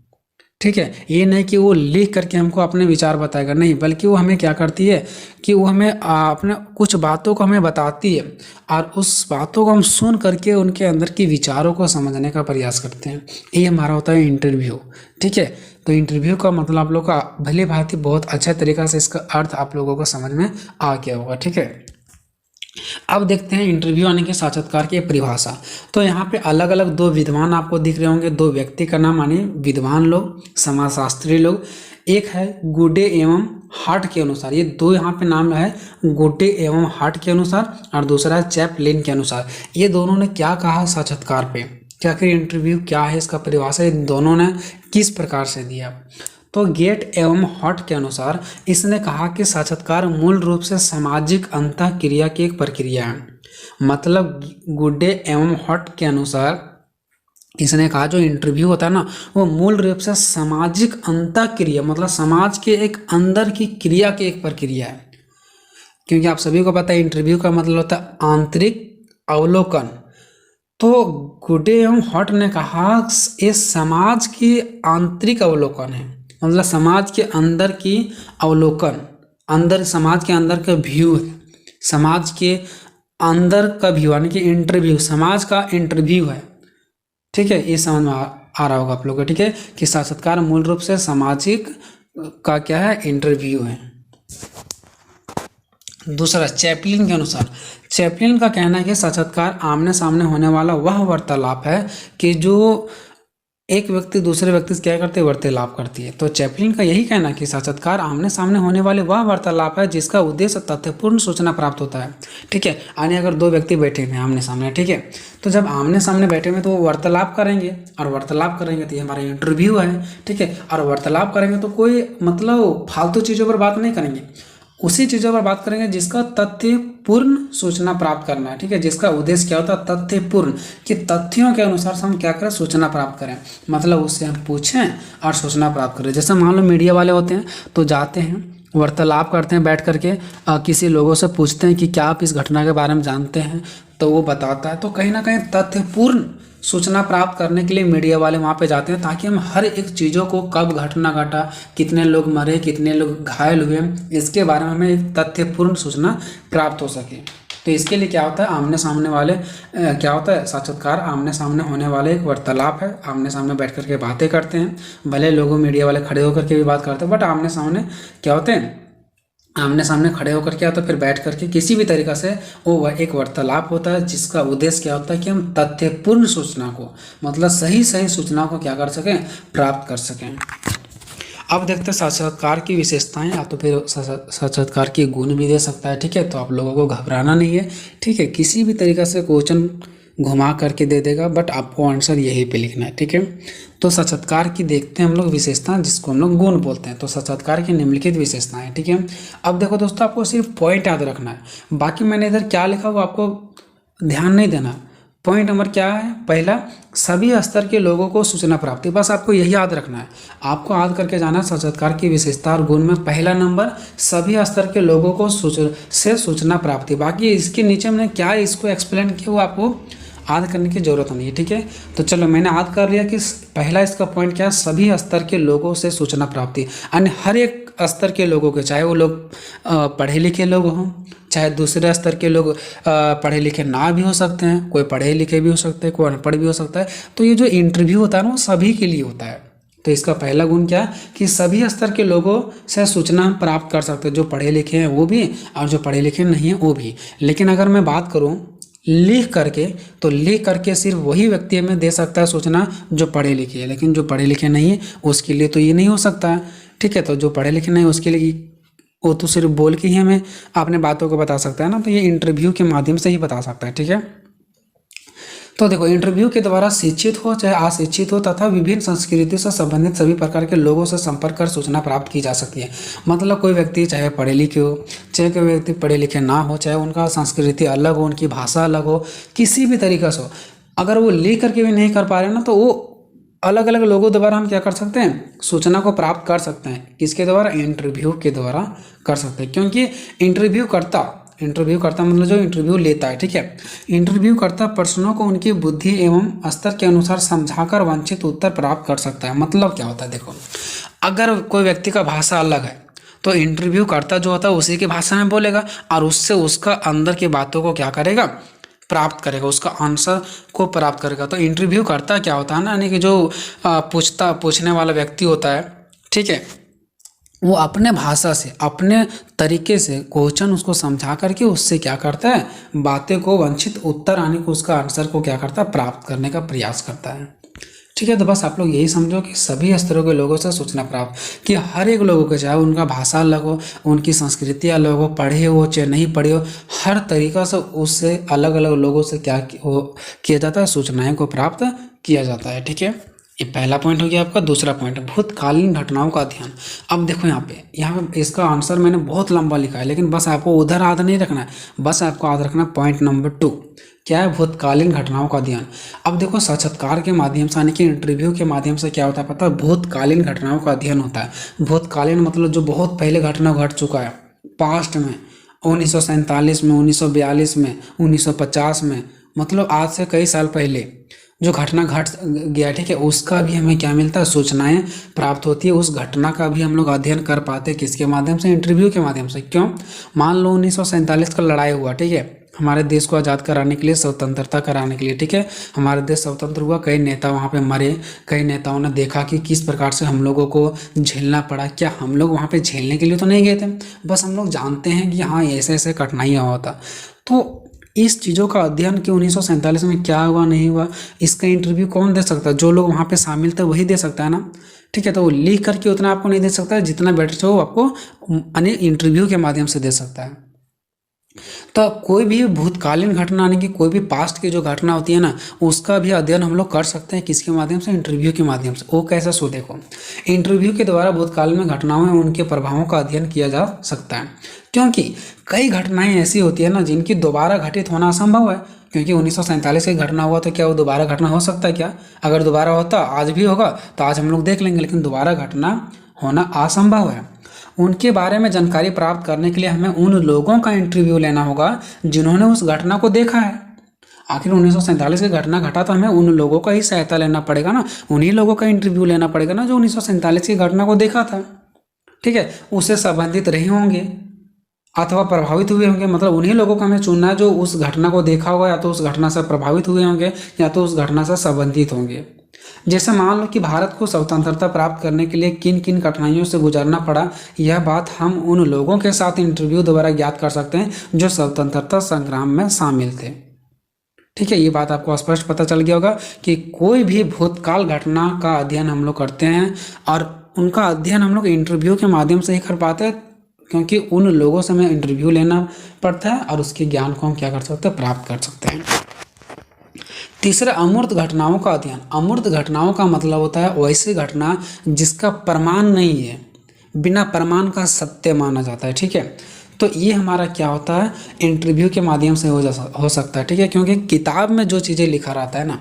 ठीक है, ये नहीं कि वो लिख करके हमको अपने विचार बताएगा, नहीं, बल्कि वो हमें क्या करती है कि वो हमें अपने कुछ बातों को हमें बताती है, और उस बातों को हम सुन करके उनके अंदर की विचारों को समझने का प्रयास करते हैं। ये हमारा होता है इंटरव्यू। ठीक है, तो इंटरव्यू का मतलब आप लोग का भली भांति बहुत अच्छा तरीका से इसका अर्थ आप लोगों को समझ में आ गया होगा। ठीक है, अब देखते हैं इंटरव्यू आने के साक्षात्कार की परिभाषा। तो यहाँ पे अलग अलग दो विद्वान आपको दिख रहे होंगे, दो व्यक्ति का नाम, यानी विद्वान लोग, समाजशास्त्री लोग। एक है गुडे एवं हार्ट के अनुसार, ये दो यहाँ पे नाम है, गुडे एवं हार्ट के अनुसार, और दूसरा है चैपलिन के अनुसार। ये दोनों ने क्या कहा साक्षात्कार पे, क्या फिर इंटरव्यू क्या है, इसका परिभाषा ये दोनों ने किस प्रकार से दिया। तो गेट एवं हॉट के अनुसार इसने कहा कि साक्षात्कार मूल रूप से सामाजिक अंतःक्रिया की एक प्रक्रिया है। मतलब गुड्डे एवं हॉट के अनुसार इसने कहा जो इंटरव्यू होता है ना, वो मूल रूप से सामाजिक अंतःक्रिया, मतलब समाज के एक अंदर की क्रिया की एक प्रक्रिया है। क्योंकि आप सभी को पता है इंटरव्यू का मतलब होता है आंतरिक अवलोकन। तो गुडे एवं हॉट ने कहा ये समाज की आंतरिक अवलोकन है, मतलब समाज के अंदर की अवलोकन, अंदर समाज के अंदर का व्यू है, समाज के अंदर का व्यू, यानी कि इंटरव्यू, समाज का इंटरव्यू है। ठीक है, ये समझ में आ रहा होगा आप लोगों को। ठीक है, कि साक्षात्कार मूल रूप से सामाजिक का क्या है, इंटरव्यू है। दूसरा चैपलिन के अनुसार, चैपलिन का कहना है कि साक्षात्कार आमने सामने होने वाला वह वार्तालाप है कि जो एक व्यक्ति दूसरे व्यक्ति से क्या करते हैं, वार्तालाप करती है। तो चैपलिन का यही कहना है कि साक्षात्कार आमने सामने होने वाले वह वार्तालाप है जिसका उद्देश्य तथ्यपूर्ण सूचना प्राप्त होता है। ठीक है, यानी अगर दो व्यक्ति बैठे हुए हैं आमने सामने, ठीक है, तो जब आमने सामने बैठे हुए तो वो वार्तालाप करेंगे, और वार्तालाप करेंगे तो ये हमारा इंटरव्यू है। ठीक है, और वार्तालाप करेंगे तो कोई मतलब फालतू चीज़ों पर बात नहीं करेंगे, उसी चीज़ों पर बात करेंगे जिसका तथ्यपूर्ण सूचना प्राप्त करना है। ठीक है, जिसका उद्देश्य क्या होता है, तथ्यपूर्ण, कि तथ्यों के अनुसार हम क्या करें, सूचना प्राप्त करें, मतलब उससे हम पूछें और सूचना प्राप्त करें। जैसे मान लो मीडिया वाले होते हैं तो जाते हैं, वार्तालाप करते हैं, बैठ करके किसी लोगों से पूछते हैं कि क्या आप इस घटना के बारे में जानते हैं, तो वो बताता है। तो कहीं ना कहीं तथ्यपूर्ण सूचना प्राप्त करने के लिए मीडिया वाले वहाँ पे जाते हैं, ताकि हम हर एक चीज़ों को, कब घटना घटा, कितने लोग मरे, कितने लोग घायल हुए, इसके बारे में हमें एक तथ्यपूर्ण सूचना प्राप्त हो सके। तो इसके लिए क्या होता है, आमने सामने वाले क्या होता है, साक्षात्कार आमने सामने होने वाले एक वार्तालाप है। आमने सामने बैठ करके बातें करते हैं, भले लोगों मीडिया वाले खड़े होकर के भी बात करते हैं, बट आमने सामने क्या होते हैं, आमने सामने खड़े होकर के या तो फिर बैठ करके किसी भी तरीक़ा से वो एक वार्तालाप होता है, जिसका उद्देश्य क्या होता है कि हम तथ्यपूर्ण सूचना को, मतलब सही सही सूचना को क्या कर सकें, प्राप्त कर सकें। अब देखते हैं साक्षात्कार की विशेषताएं, या तो फिर साक्षात्कार की गुण भी दे सकता है, ठीक है। तो आप लोगों को घबराना नहीं है, ठीक है। किसी भी तरीक़ा से क्वेश्चन घुमा करके दे देगा, बट आपको आंसर यहीं पे लिखना है, ठीक है। तो साक्षात्कार की देखते हैं हम लोग विशेषताएं, जिसको हम लोग गुण बोलते हैं। तो साक्षात्कार की निम्नलिखित विशेषताएं, ठीक है। अब देखो दोस्तों, आपको सिर्फ पॉइंट याद रखना है, बाकी मैंने इधर क्या लिखा वो आपको ध्यान नहीं देना। पॉइंट नंबर क्या है, पहला, सभी स्तर के लोगों को सूचना प्राप्ति, बस आपको यही याद रखना है। आपको याद करके जाना साक्षात्कार की विशेषता और गुण में पहला नंबर सभी स्तर के लोगों को सूचना प्राप्ति। बाकी इसके नीचे मैंने क्या इसको एक्सप्लेन किया वो आपको याद करने की जरूरत नहीं है, ठीक है। तो चलो मैंने याद कर लिया कि पहला इसका पॉइंट क्या है, सभी स्तर के लोगों से सूचना प्राप्ति, यानी हर एक स्तर के लोगों के, चाहे वो लोग पढ़े लिखे लोग हों, चाहे दूसरे स्तर के लोग पढ़े लिखे ना भी हो सकते हैं, कोई पढ़े लिखे भी हो सकते हैं, कोई अनपढ़ भी हो सकता है। तो ये जो इंटरव्यू होता है ना, वो सभी के लिए होता है। तो इसका पहला गुण क्या है कि सभी स्तर के लोगों से सूचना हम प्राप्त कर सकते हैं, जो पढ़े लिखे हैं वो भी और जो पढ़े लिखे नहीं हैं वो भी। लेकिन अगर मैं बात करूँ लिख करके, तो लिख करके सिर्फ वही व्यक्ति हमें दे सकता है सूचना जो पढ़े लिखे है, लेकिन जो पढ़े लिखे नहीं है उसके लिए तो ये नहीं हो सकता है, ठीक है। तो जो पढ़े लिखे नहीं उसके लिए वो तो सिर्फ बोल के ही हमें अपने बातों को बता सकता है ना, तो ये इंटरव्यू के माध्यम से ही बता सकता है, ठीक है। तो देखो, इंटरव्यू के द्वारा शिक्षित हो चाहे अशिक्षित हो तथा विभिन्न संस्कृतियों से संबंधित सभी प्रकार के लोगों से संपर्क कर सूचना प्राप्त की जा सकती है। मतलब कोई व्यक्ति चाहे पढ़े लिखे हो, चाहे कोई व्यक्ति पढ़े लिखे ना हो, चाहे उनका संस्कृति अलग हो, उनकी भाषा अलग हो, किसी भी तरीक़े से हो, अगर वो लिख करके भी नहीं कर पा रहे ना, तो वो अलग अलग लोगों द्वारा हम क्या कर सकते हैं, सूचना को प्राप्त कर सकते हैं। किसके द्वारा, इंटरव्यू के द्वारा कर सकते हैं। क्योंकि इंटरव्यू करता मतलब जो इंटरव्यू लेता है, ठीक है। इंटरव्यू करता प्रश्नों को उनकी बुद्धि एवं स्तर के अनुसार समझाकर वांछित उत्तर प्राप्त कर सकता है। मतलब क्या होता है, देखो, अगर कोई व्यक्ति का भाषा अलग है तो इंटरव्यू करता जो होता है उसी की भाषा में बोलेगा और उससे उसका अंदर की बातों को क्या करेगा, प्राप्त करेगा, उसका आंसर को प्राप्त करेगा। तो इंटरव्यू करता क्या होता है ना, यानी कि जो पूछने वाला व्यक्ति होता है, ठीक है, वो अपने भाषा से, अपने तरीके से क्वेश्चन उसको समझा करके उससे क्या करता है, बातें को वांछित उत्तर आने को, उसका आंसर को क्या करता है, प्राप्त करने का प्रयास करता है, ठीक है। तो बस आप लोग यही समझो कि सभी स्तरों के लोगों से सूचना प्राप्त, कि हर एक लोगों के, चाहे उनका भाषा अलग हो, उनकी संस्कृति अलग हो, पढ़े हो चाहे नहीं पढ़े हो, हर तरीक़ा से उससे अलग अलग लोगों से क्या किया जाता है, सूचनाएं को प्राप्त किया जाता है, ठीक है। ये पहला पॉइंट हो गया आपका। दूसरा पॉइंट है भूतकालीन घटनाओं का अध्ययन। अब देखो यहाँ पे इसका आंसर मैंने बहुत लंबा लिखा है, लेकिन बस आपको उधर याद नहीं रखना है, बस आपको याद रखना पॉइंट नंबर 2 क्या है, भूतकालीन घटनाओं का अध्ययन। अब देखो, साक्षात्कार के माध्यम से, यानी कि इंटरव्यू के माध्यम से क्या होता है पता है, भूतकालीन घटनाओं का अध्ययन होता है। भूतकालीन मतलब जो बहुत पहले घटना घट चुका है, पास्ट में, 1947 में, 1942 में, 1950 में, मतलब आज से कई साल पहले जो घटना घट गया, ठीक है, उसका भी हमें क्या मिलता है, सूचनाएं प्राप्त होती है। उस घटना का भी हम लोग अध्ययन कर पाते हैं, किसके माध्यम से, इंटरव्यू के माध्यम से। क्यों, मान लो 1947 का लड़ाई हुआ, ठीक है, हमारे देश को आज़ाद कराने के लिए, स्वतंत्रता कराने के लिए, ठीक है, हमारा देश स्वतंत्र हुआ, कई नेता वहाँ पे मरे, कई नेताओं ने देखा कि किस प्रकार से हम लोगों को झेलना पड़ा। क्या हम लोग वहाँ पे झेलने के लिए तो नहीं गए थे, बस हम लोग जानते हैं कि हाँ ऐसे ऐसे कठिनाइयाँ होता। तो इस चीज़ों का अध्ययन कि 1947 में क्या हुआ नहीं हुआ, इसका इंटरव्यू कौन दे सकता है, जो लोग वहाँ पे शामिल थे वही दे सकता है ना, ठीक है। तो वो लिख करके उतना आपको नहीं दे सकता है, जितना बेटर हो आपको यानी इंटरव्यू के माध्यम से दे सकता है। तो कोई भी भूतकालीन घटना, यानी कि कोई भी पास्ट की जो घटना होती है ना, उसका भी अध्ययन हम लोग कर सकते हैं, किसके माध्यम से, इंटरव्यू के माध्यम से। वो कैसे, सो देखो, इंटरव्यू के द्वारा भूतकाल में घटनाओं में उनके प्रभावों का अध्ययन किया जा सकता है। क्योंकि कई घटनाएं ऐसी होती है ना जिनकी दोबारा घटित होना असंभव है। क्योंकि 1947 की घटना हुआ तो क्या वो दोबारा घटना हो सकता है क्या, अगर दोबारा होता आज भी होगा तो आज हम लोग देख लेंगे, लेकिन दोबारा घटना होना असंभव है। उनके बारे में जानकारी प्राप्त करने के लिए हमें उन लोगों का इंटरव्यू लेना होगा जिन्होंने उस घटना को देखा है। आखिर 1947 की घटना घटा तो हमें उन लोगों का ही सहायता लेना पड़ेगा ना, उन्हीं लोगों का इंटरव्यू लेना पड़ेगा ना जो 1947 की घटना को देखा था, ठीक है, उससे संबंधित रहे होंगे अथवा प्रभावित हुए होंगे। मतलब उन्हीं लोगों को हमें चुनना है जो उस घटना को देखा होगा, या तो उस घटना से प्रभावित हुए होंगे या तो उस घटना से संबंधित होंगे। जैसे मान लो कि भारत को स्वतंत्रता प्राप्त करने के लिए किन किन कठिनाइयों से गुजरना पड़ा, यह बात हम उन लोगों के साथ इंटरव्यू द्वारा ज्ञात कर सकते हैं जो स्वतंत्रता संग्राम में शामिल थे। ठीक है, ये बात आपको स्पष्ट पता चल गया होगा कि कोई भी भूतकाल घटना का अध्ययन हम लोग करते हैं और उनका अध्ययन हम लोग इंटरव्यू के माध्यम से ही कर पाते हैं, क्योंकि उन लोगों से हमें इंटरव्यू लेना पड़ता है और उसके ज्ञान को हम क्या कर सकते हैं, प्राप्त कर सकते हैं। तीसरा, अमूर्त घटनाओं का अध्ययन। अमूर्त घटनाओं का मतलब होता है वैसी घटना जिसका प्रमाण नहीं है, बिना प्रमाण का सत्य माना जाता है। ठीक है, तो ये हमारा क्या होता है, इंटरव्यू के माध्यम से हो सकता है। ठीक है, क्योंकि किताब में जो चीज़ें लिखा रहता है ना,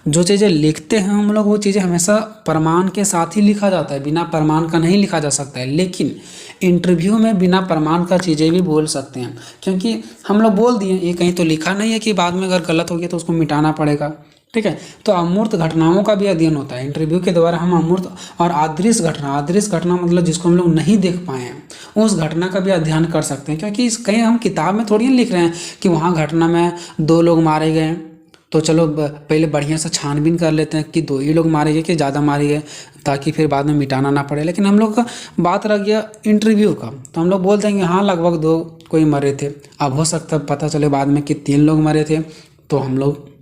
जो चीज़ें लिखते हैं हम लोग, वो चीज़ें हमेशा प्रमाण के साथ ही लिखा जाता है, बिना प्रमाण का नहीं लिखा जा सकता है। लेकिन इंटरव्यू में बिना प्रमाण का चीज़ें भी बोल सकते हैं, क्योंकि हम लोग बोल दिए, ये कहीं तो लिखा नहीं है कि बाद में अगर गलत हो गया तो उसको मिटाना पड़ेगा। ठीक है, तो अमूर्त घटनाओं का भी अध्ययन होता है इंटरव्यू के द्वारा। हम अमूर्त और अदृश्य घटना मतलब जिसको हम लोग नहीं देख पाए हैं, उस घटना का भी अध्ययन कर सकते हैं, क्योंकि कहीं हम किताब में थोड़ी लिख रहे हैं कि वहाँ घटना में 2 लोग मारे गए, तो चलो पहले बढ़िया से छानबीन कर लेते हैं कि 2 ही लोग मारे गए कि ज़्यादा मारे गए, ताकि फिर बाद में मिटाना ना पड़े। लेकिन हम लोग का बात रह गया इंटरव्यू का, तो हम लोग बोल देंगे हाँ लगभग 2 कोई मरे थे। अब हो सकता है पता चले बाद में कि 3 लोग मरे थे, तो हम लोग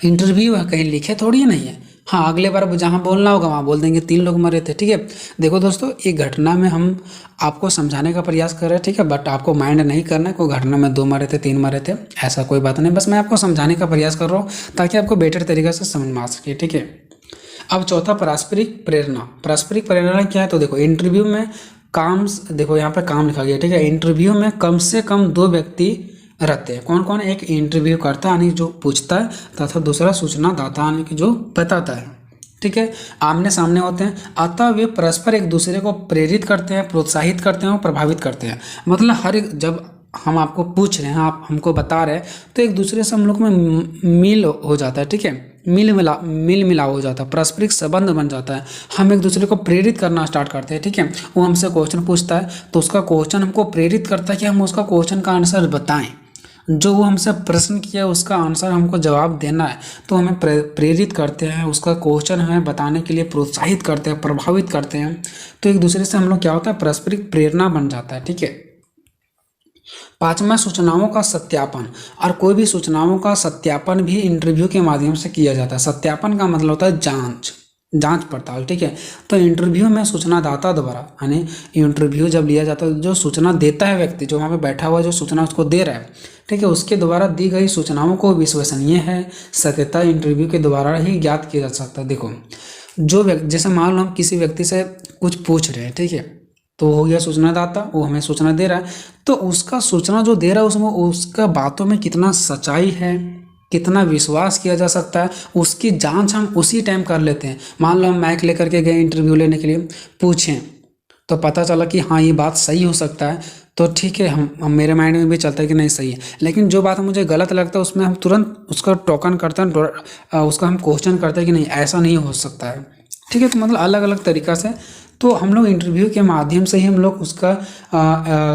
इंटरव्यू है, कहीं लिखे थोड़ी नहीं है। हाँ, अगले बार जहाँ बोलना होगा वहाँ बोल देंगे 3 लोग मरे थे। ठीक है, देखो दोस्तों, एक घटना में हम आपको समझाने का प्रयास कर रहे हैं, ठीक है, बट आपको माइंड नहीं करना है कोई घटना में 2 मरे थे 3 मरे थे, ऐसा कोई बात नहीं। बस मैं आपको समझाने का प्रयास कर रहा हूँ ताकि आपको बेटर तरीके से समझ में आ सके। ठीक है, अब चौथा, पारस्परिक प्रेरणा। पारस्परिक प्रेरणा क्या है, तो देखो इंटरव्यू में काम, देखो यहाँ पे काम लिखा गया। ठीक है, इंटरव्यू में कम से कम 2 व्यक्ति रहते हैं। कौन कौन? एक इंटरव्यू करता यानी जो पूछता है, तथा दूसरा सूचना दाता यानी कि जो बताता है। ठीक है, आमने सामने होते हैं, अतः वे परस्पर एक दूसरे को प्रेरित करते हैं, प्रोत्साहित करते हैं और प्रभावित करते हैं। मतलब हर एक, जब हम आपको पूछ रहे हैं, आप हमको बता रहे हैं, तो एक दूसरे से हम लोग में मिल हो जाता है। ठीक है, मिल मिलाव हो जाता है, पारस्परिक संबंध बन जाता है, हम एक दूसरे को प्रेरित करना स्टार्ट करते हैं। ठीक है, वो हमसे क्वेश्चन पूछता है तो उसका क्वेश्चन हमको प्रेरित करता है कि हम उसका क्वेश्चन का आंसर बताएं। जो वो हमसे प्रश्न किया उसका आंसर हमको जवाब देना है, तो हमें प्रेरित करते हैं, उसका क्वेश्चन हमें बताने के लिए प्रोत्साहित करते हैं, प्रभावित करते हैं। तो एक दूसरे से हम लोग क्या होता है, पारस्परिक प्रेरणा बन जाता है। ठीक है, 5वां, सूचनाओं का सत्यापन। और कोई भी सूचनाओं का सत्यापन भी इंटरव्यू के माध्यम से किया जाता है। सत्यापन का मतलब होता है जांच पड़ताल। ठीक है, तो इंटरव्यू में सूचनादाता द्वारा, यानी इंटरव्यू जब लिया जाता है, जो सूचना देता है व्यक्ति, जो वहाँ पे बैठा हुआ जो सूचना उसको दे रहा है, ठीक है, उसके द्वारा दी गई सूचनाओं को विश्वसनीय है, सत्यता इंटरव्यू के द्वारा ही ज्ञात किया जा सकता है। देखो, जो व्यक्ति, जैसे मान लो हम किसी व्यक्ति से कुछ पूछ रहे हैं, ठीक है, तो हो गया सूचनादाता, वो हमें सूचना दे रहा है, तो उसका सूचना जो दे रहा है उसमें उसका बातों में कितना सच्चाई है, कितना विश्वास किया जा सकता है, उसकी जांच हम उसी टाइम कर लेते हैं। मान लो हम माइक लेकर के गए इंटरव्यू लेने के लिए, पूछें तो पता चला कि हाँ ये बात सही हो सकता है, तो ठीक है, हम मेरे माइंड में भी चलता है कि नहीं सही है। लेकिन जो बात मुझे गलत लगता है उसमें हम तुरंत उसका टोकन करते हैं, उसका हम क्वेश्चन करते हैं कि नहीं ऐसा नहीं हो सकता है। ठीक है, तो मतलब अलग अलग तरीक़ा से, तो हम लोग इंटरव्यू के माध्यम से ही हम लोग उसका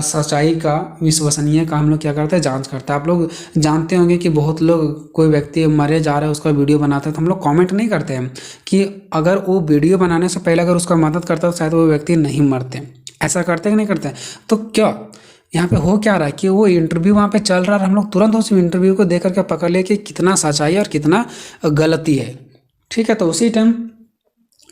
सच्चाई का, विश्वसनीय का हम लोग क्या करते हैं, जांच करते हैं। आप लोग जानते होंगे कि बहुत लोग, कोई व्यक्ति मरे जा रहा है उसका वीडियो बनाता है, तो हम लोग कमेंट नहीं करते हैं कि अगर वो वीडियो बनाने से पहले अगर उसका मदद करता तो शायद वो व्यक्ति नहीं मरते। ऐसा करते कि नहीं करते? तो क्या यहाँ पे हो क्या रहा है कि वो इंटरव्यू वहाँ पे चल रहा है, हम लोग तुरंत उस इंटरव्यू को देख करके पकड़ ले कि कितना सच्चाई और कितना गलती है। ठीक है, तो उसी टाइम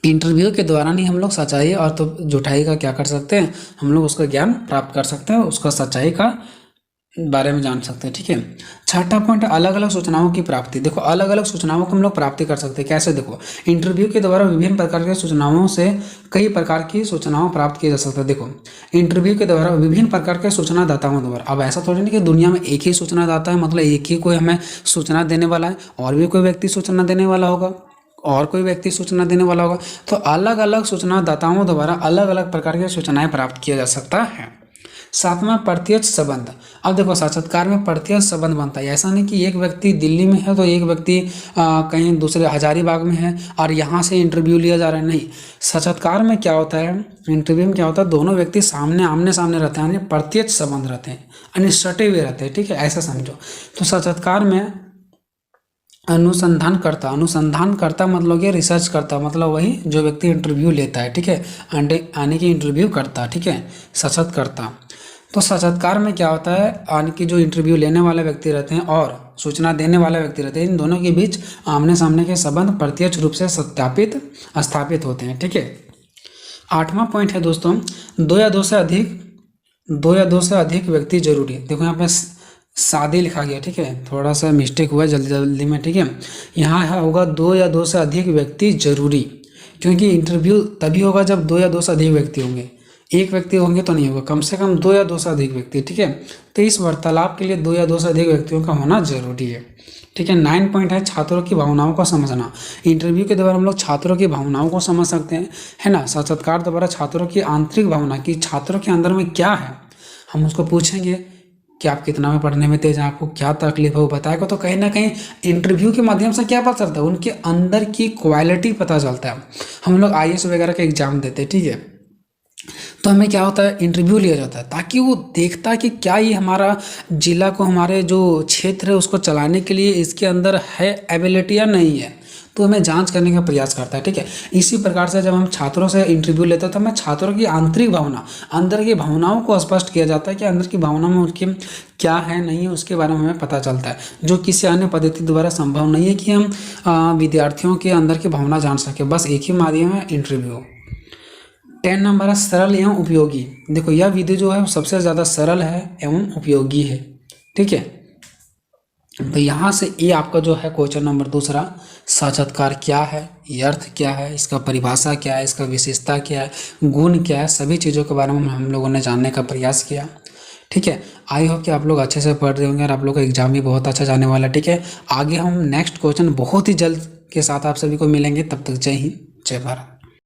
इंटरव्यू के दौरान ही हम लोग सच्चाई और तो झूठाई का क्या कर सकते हैं, हम लोग उसका ज्ञान प्राप्त कर सकते हैं, उसका सच्चाई का बारे में जान सकते हैं। ठीक है, 6वां पॉइंट, अलग अलग सूचनाओं की प्राप्ति। देखो, अलग अलग सूचनाओं को हम लोग प्राप्ति कर सकते हैं। कैसे? देखो, इंटरव्यू के द्वारा विभिन्न प्रकार के सूचनाओं से कई प्रकार की सूचनाओं प्राप्त की जा सकती है। देखो, इंटरव्यू के द्वारा विभिन्न प्रकार के सूचनादाताओं द्वारा, अब ऐसा थोड़ी नहीं कि दुनिया में एक ही सूचनादाता है, मतलब एक ही कोई हमें सूचना देने वाला है, और भी कोई व्यक्ति सूचना देने वाला होगा, और कोई व्यक्ति सूचना देने वाला होगा। तो अलग अलग सूचनादाताओं द्वारा अलग अलग प्रकार की सूचनाएं प्राप्त किया जा सकता है। सातवां प्रत्यक्ष संबंध। अब देखो साक्षात्कार में प्रत्यक्ष संबंध बनता है, ऐसा नहीं कि एक व्यक्ति दिल्ली में है तो एक व्यक्ति कहीं दूसरे हजारीबाग में है और यहाँ से इंटरव्यू लिया जा रहा है, नहीं। साक्षात्कार में क्या होता है, इंटरव्यू में क्या होता है, दोनों व्यक्ति आमने सामने रहते हैं, यानी प्रत्यक्ष संबंध रहते हैं, यानी सटे हुए रहते हैं, ठीक है, ऐसा समझो। तो साक्षात्कार में अनुसंधान करता मतलब कि रिसर्च करता, मतलब वही जो व्यक्ति इंटरव्यू लेता है, ठीक है, आने की इंटरव्यू करता, ठीक है, साक्षात्कारता। तो साक्षात्कार में क्या होता है, आने की जो इंटरव्यू लेने वाले व्यक्ति रहते हैं और सूचना देने वाले व्यक्ति रहते हैं, इन दोनों के बीच आमने सामने के संबंध प्रत्यक्ष रूप से स्थापित होते हैं, ठीक है। आठवां पॉइंट है दोस्तों, दो या दो से अधिक व्यक्ति जरूरी। देखो यहाँ पे शादी लिखा गया, ठीक है, थोड़ा सा मिस्टेक हुआ जल्दी में, ठीक है। यहाँ होगा दो या दो से अधिक व्यक्ति जरूरी, क्योंकि इंटरव्यू तभी होगा जब दो या दो से अधिक व्यक्ति होंगे, एक व्यक्ति होंगे तो नहीं होगा, कम से कम दो या दो से अधिक व्यक्ति, ठीक है। तो इस वार्तालाप के लिए दो या दो से अधिक व्यक्तियों का होना जरूरी है, ठीक है। 9 पॉइंट है छात्रों की भावनाओं को समझना। इंटरव्यू के दौरान हम लोग छात्रों की भावनाओं को समझ सकते हैं, है ना। साक्षात्कार द्वारा छात्रों की आंतरिक भावना की, छात्रों के अंदर में क्या है, हम उसको पूछेंगे कि आप कितना में पढ़ने में तेज हैं, आपको क्या तकलीफ है वो बताएगा। तो कहीं ना कहीं इंटरव्यू के माध्यम से क्या पता चलता है, उनके अंदर की क्वालिटी पता चलता है। हम लोग IAS वगैरह का एग्जाम देते हैं, ठीक है, तो हमें क्या होता है, इंटरव्यू लिया जाता है ताकि वो देखता है कि क्या ये हमारा जिला को, हमारे जो क्षेत्र है उसको चलाने के लिए इसके अंदर है एबिलिटी या नहीं है, तो हमें जांच करने का प्रयास करता है, ठीक है। इसी प्रकार से जब हम छात्रों से इंटरव्यू लेते हैं तो हमें छात्रों की आंतरिक भावना, अंदर की भावनाओं को स्पष्ट किया जाता है कि अंदर की भावना में उनकी क्या है, नहीं है, उसके बारे में हमें पता चलता है, जो किसी अन्य पद्धति द्वारा संभव नहीं है कि हम विद्यार्थियों के अंदर की भावना जान सकें, बस एक ही माध्यम है, इंटरव्यू। 10 नंबर है सरल एवं उपयोगी। देखो यह विधि जो है वो सबसे ज़्यादा सरल है एवं उपयोगी है, ठीक है। तो यहाँ से ये आपका जो है क्वेश्चन नंबर दूसरा, साक्षात्कार क्या है, ये अर्थ क्या है, इसका परिभाषा क्या है, इसका विशेषता क्या है, गुण क्या है, सभी चीज़ों के बारे में हम लोगों ने जानने का प्रयास किया, ठीक है। आई होप कि आप लोग अच्छे से पढ़ रहे होंगे और आप लोग का एग्जाम भी बहुत अच्छा जाने वाला है, ठीक है। आगे हम नेक्स्ट क्वेश्चन बहुत ही जल्द के साथ आप सभी को मिलेंगे, तब तक जय हिंद, जय भारत।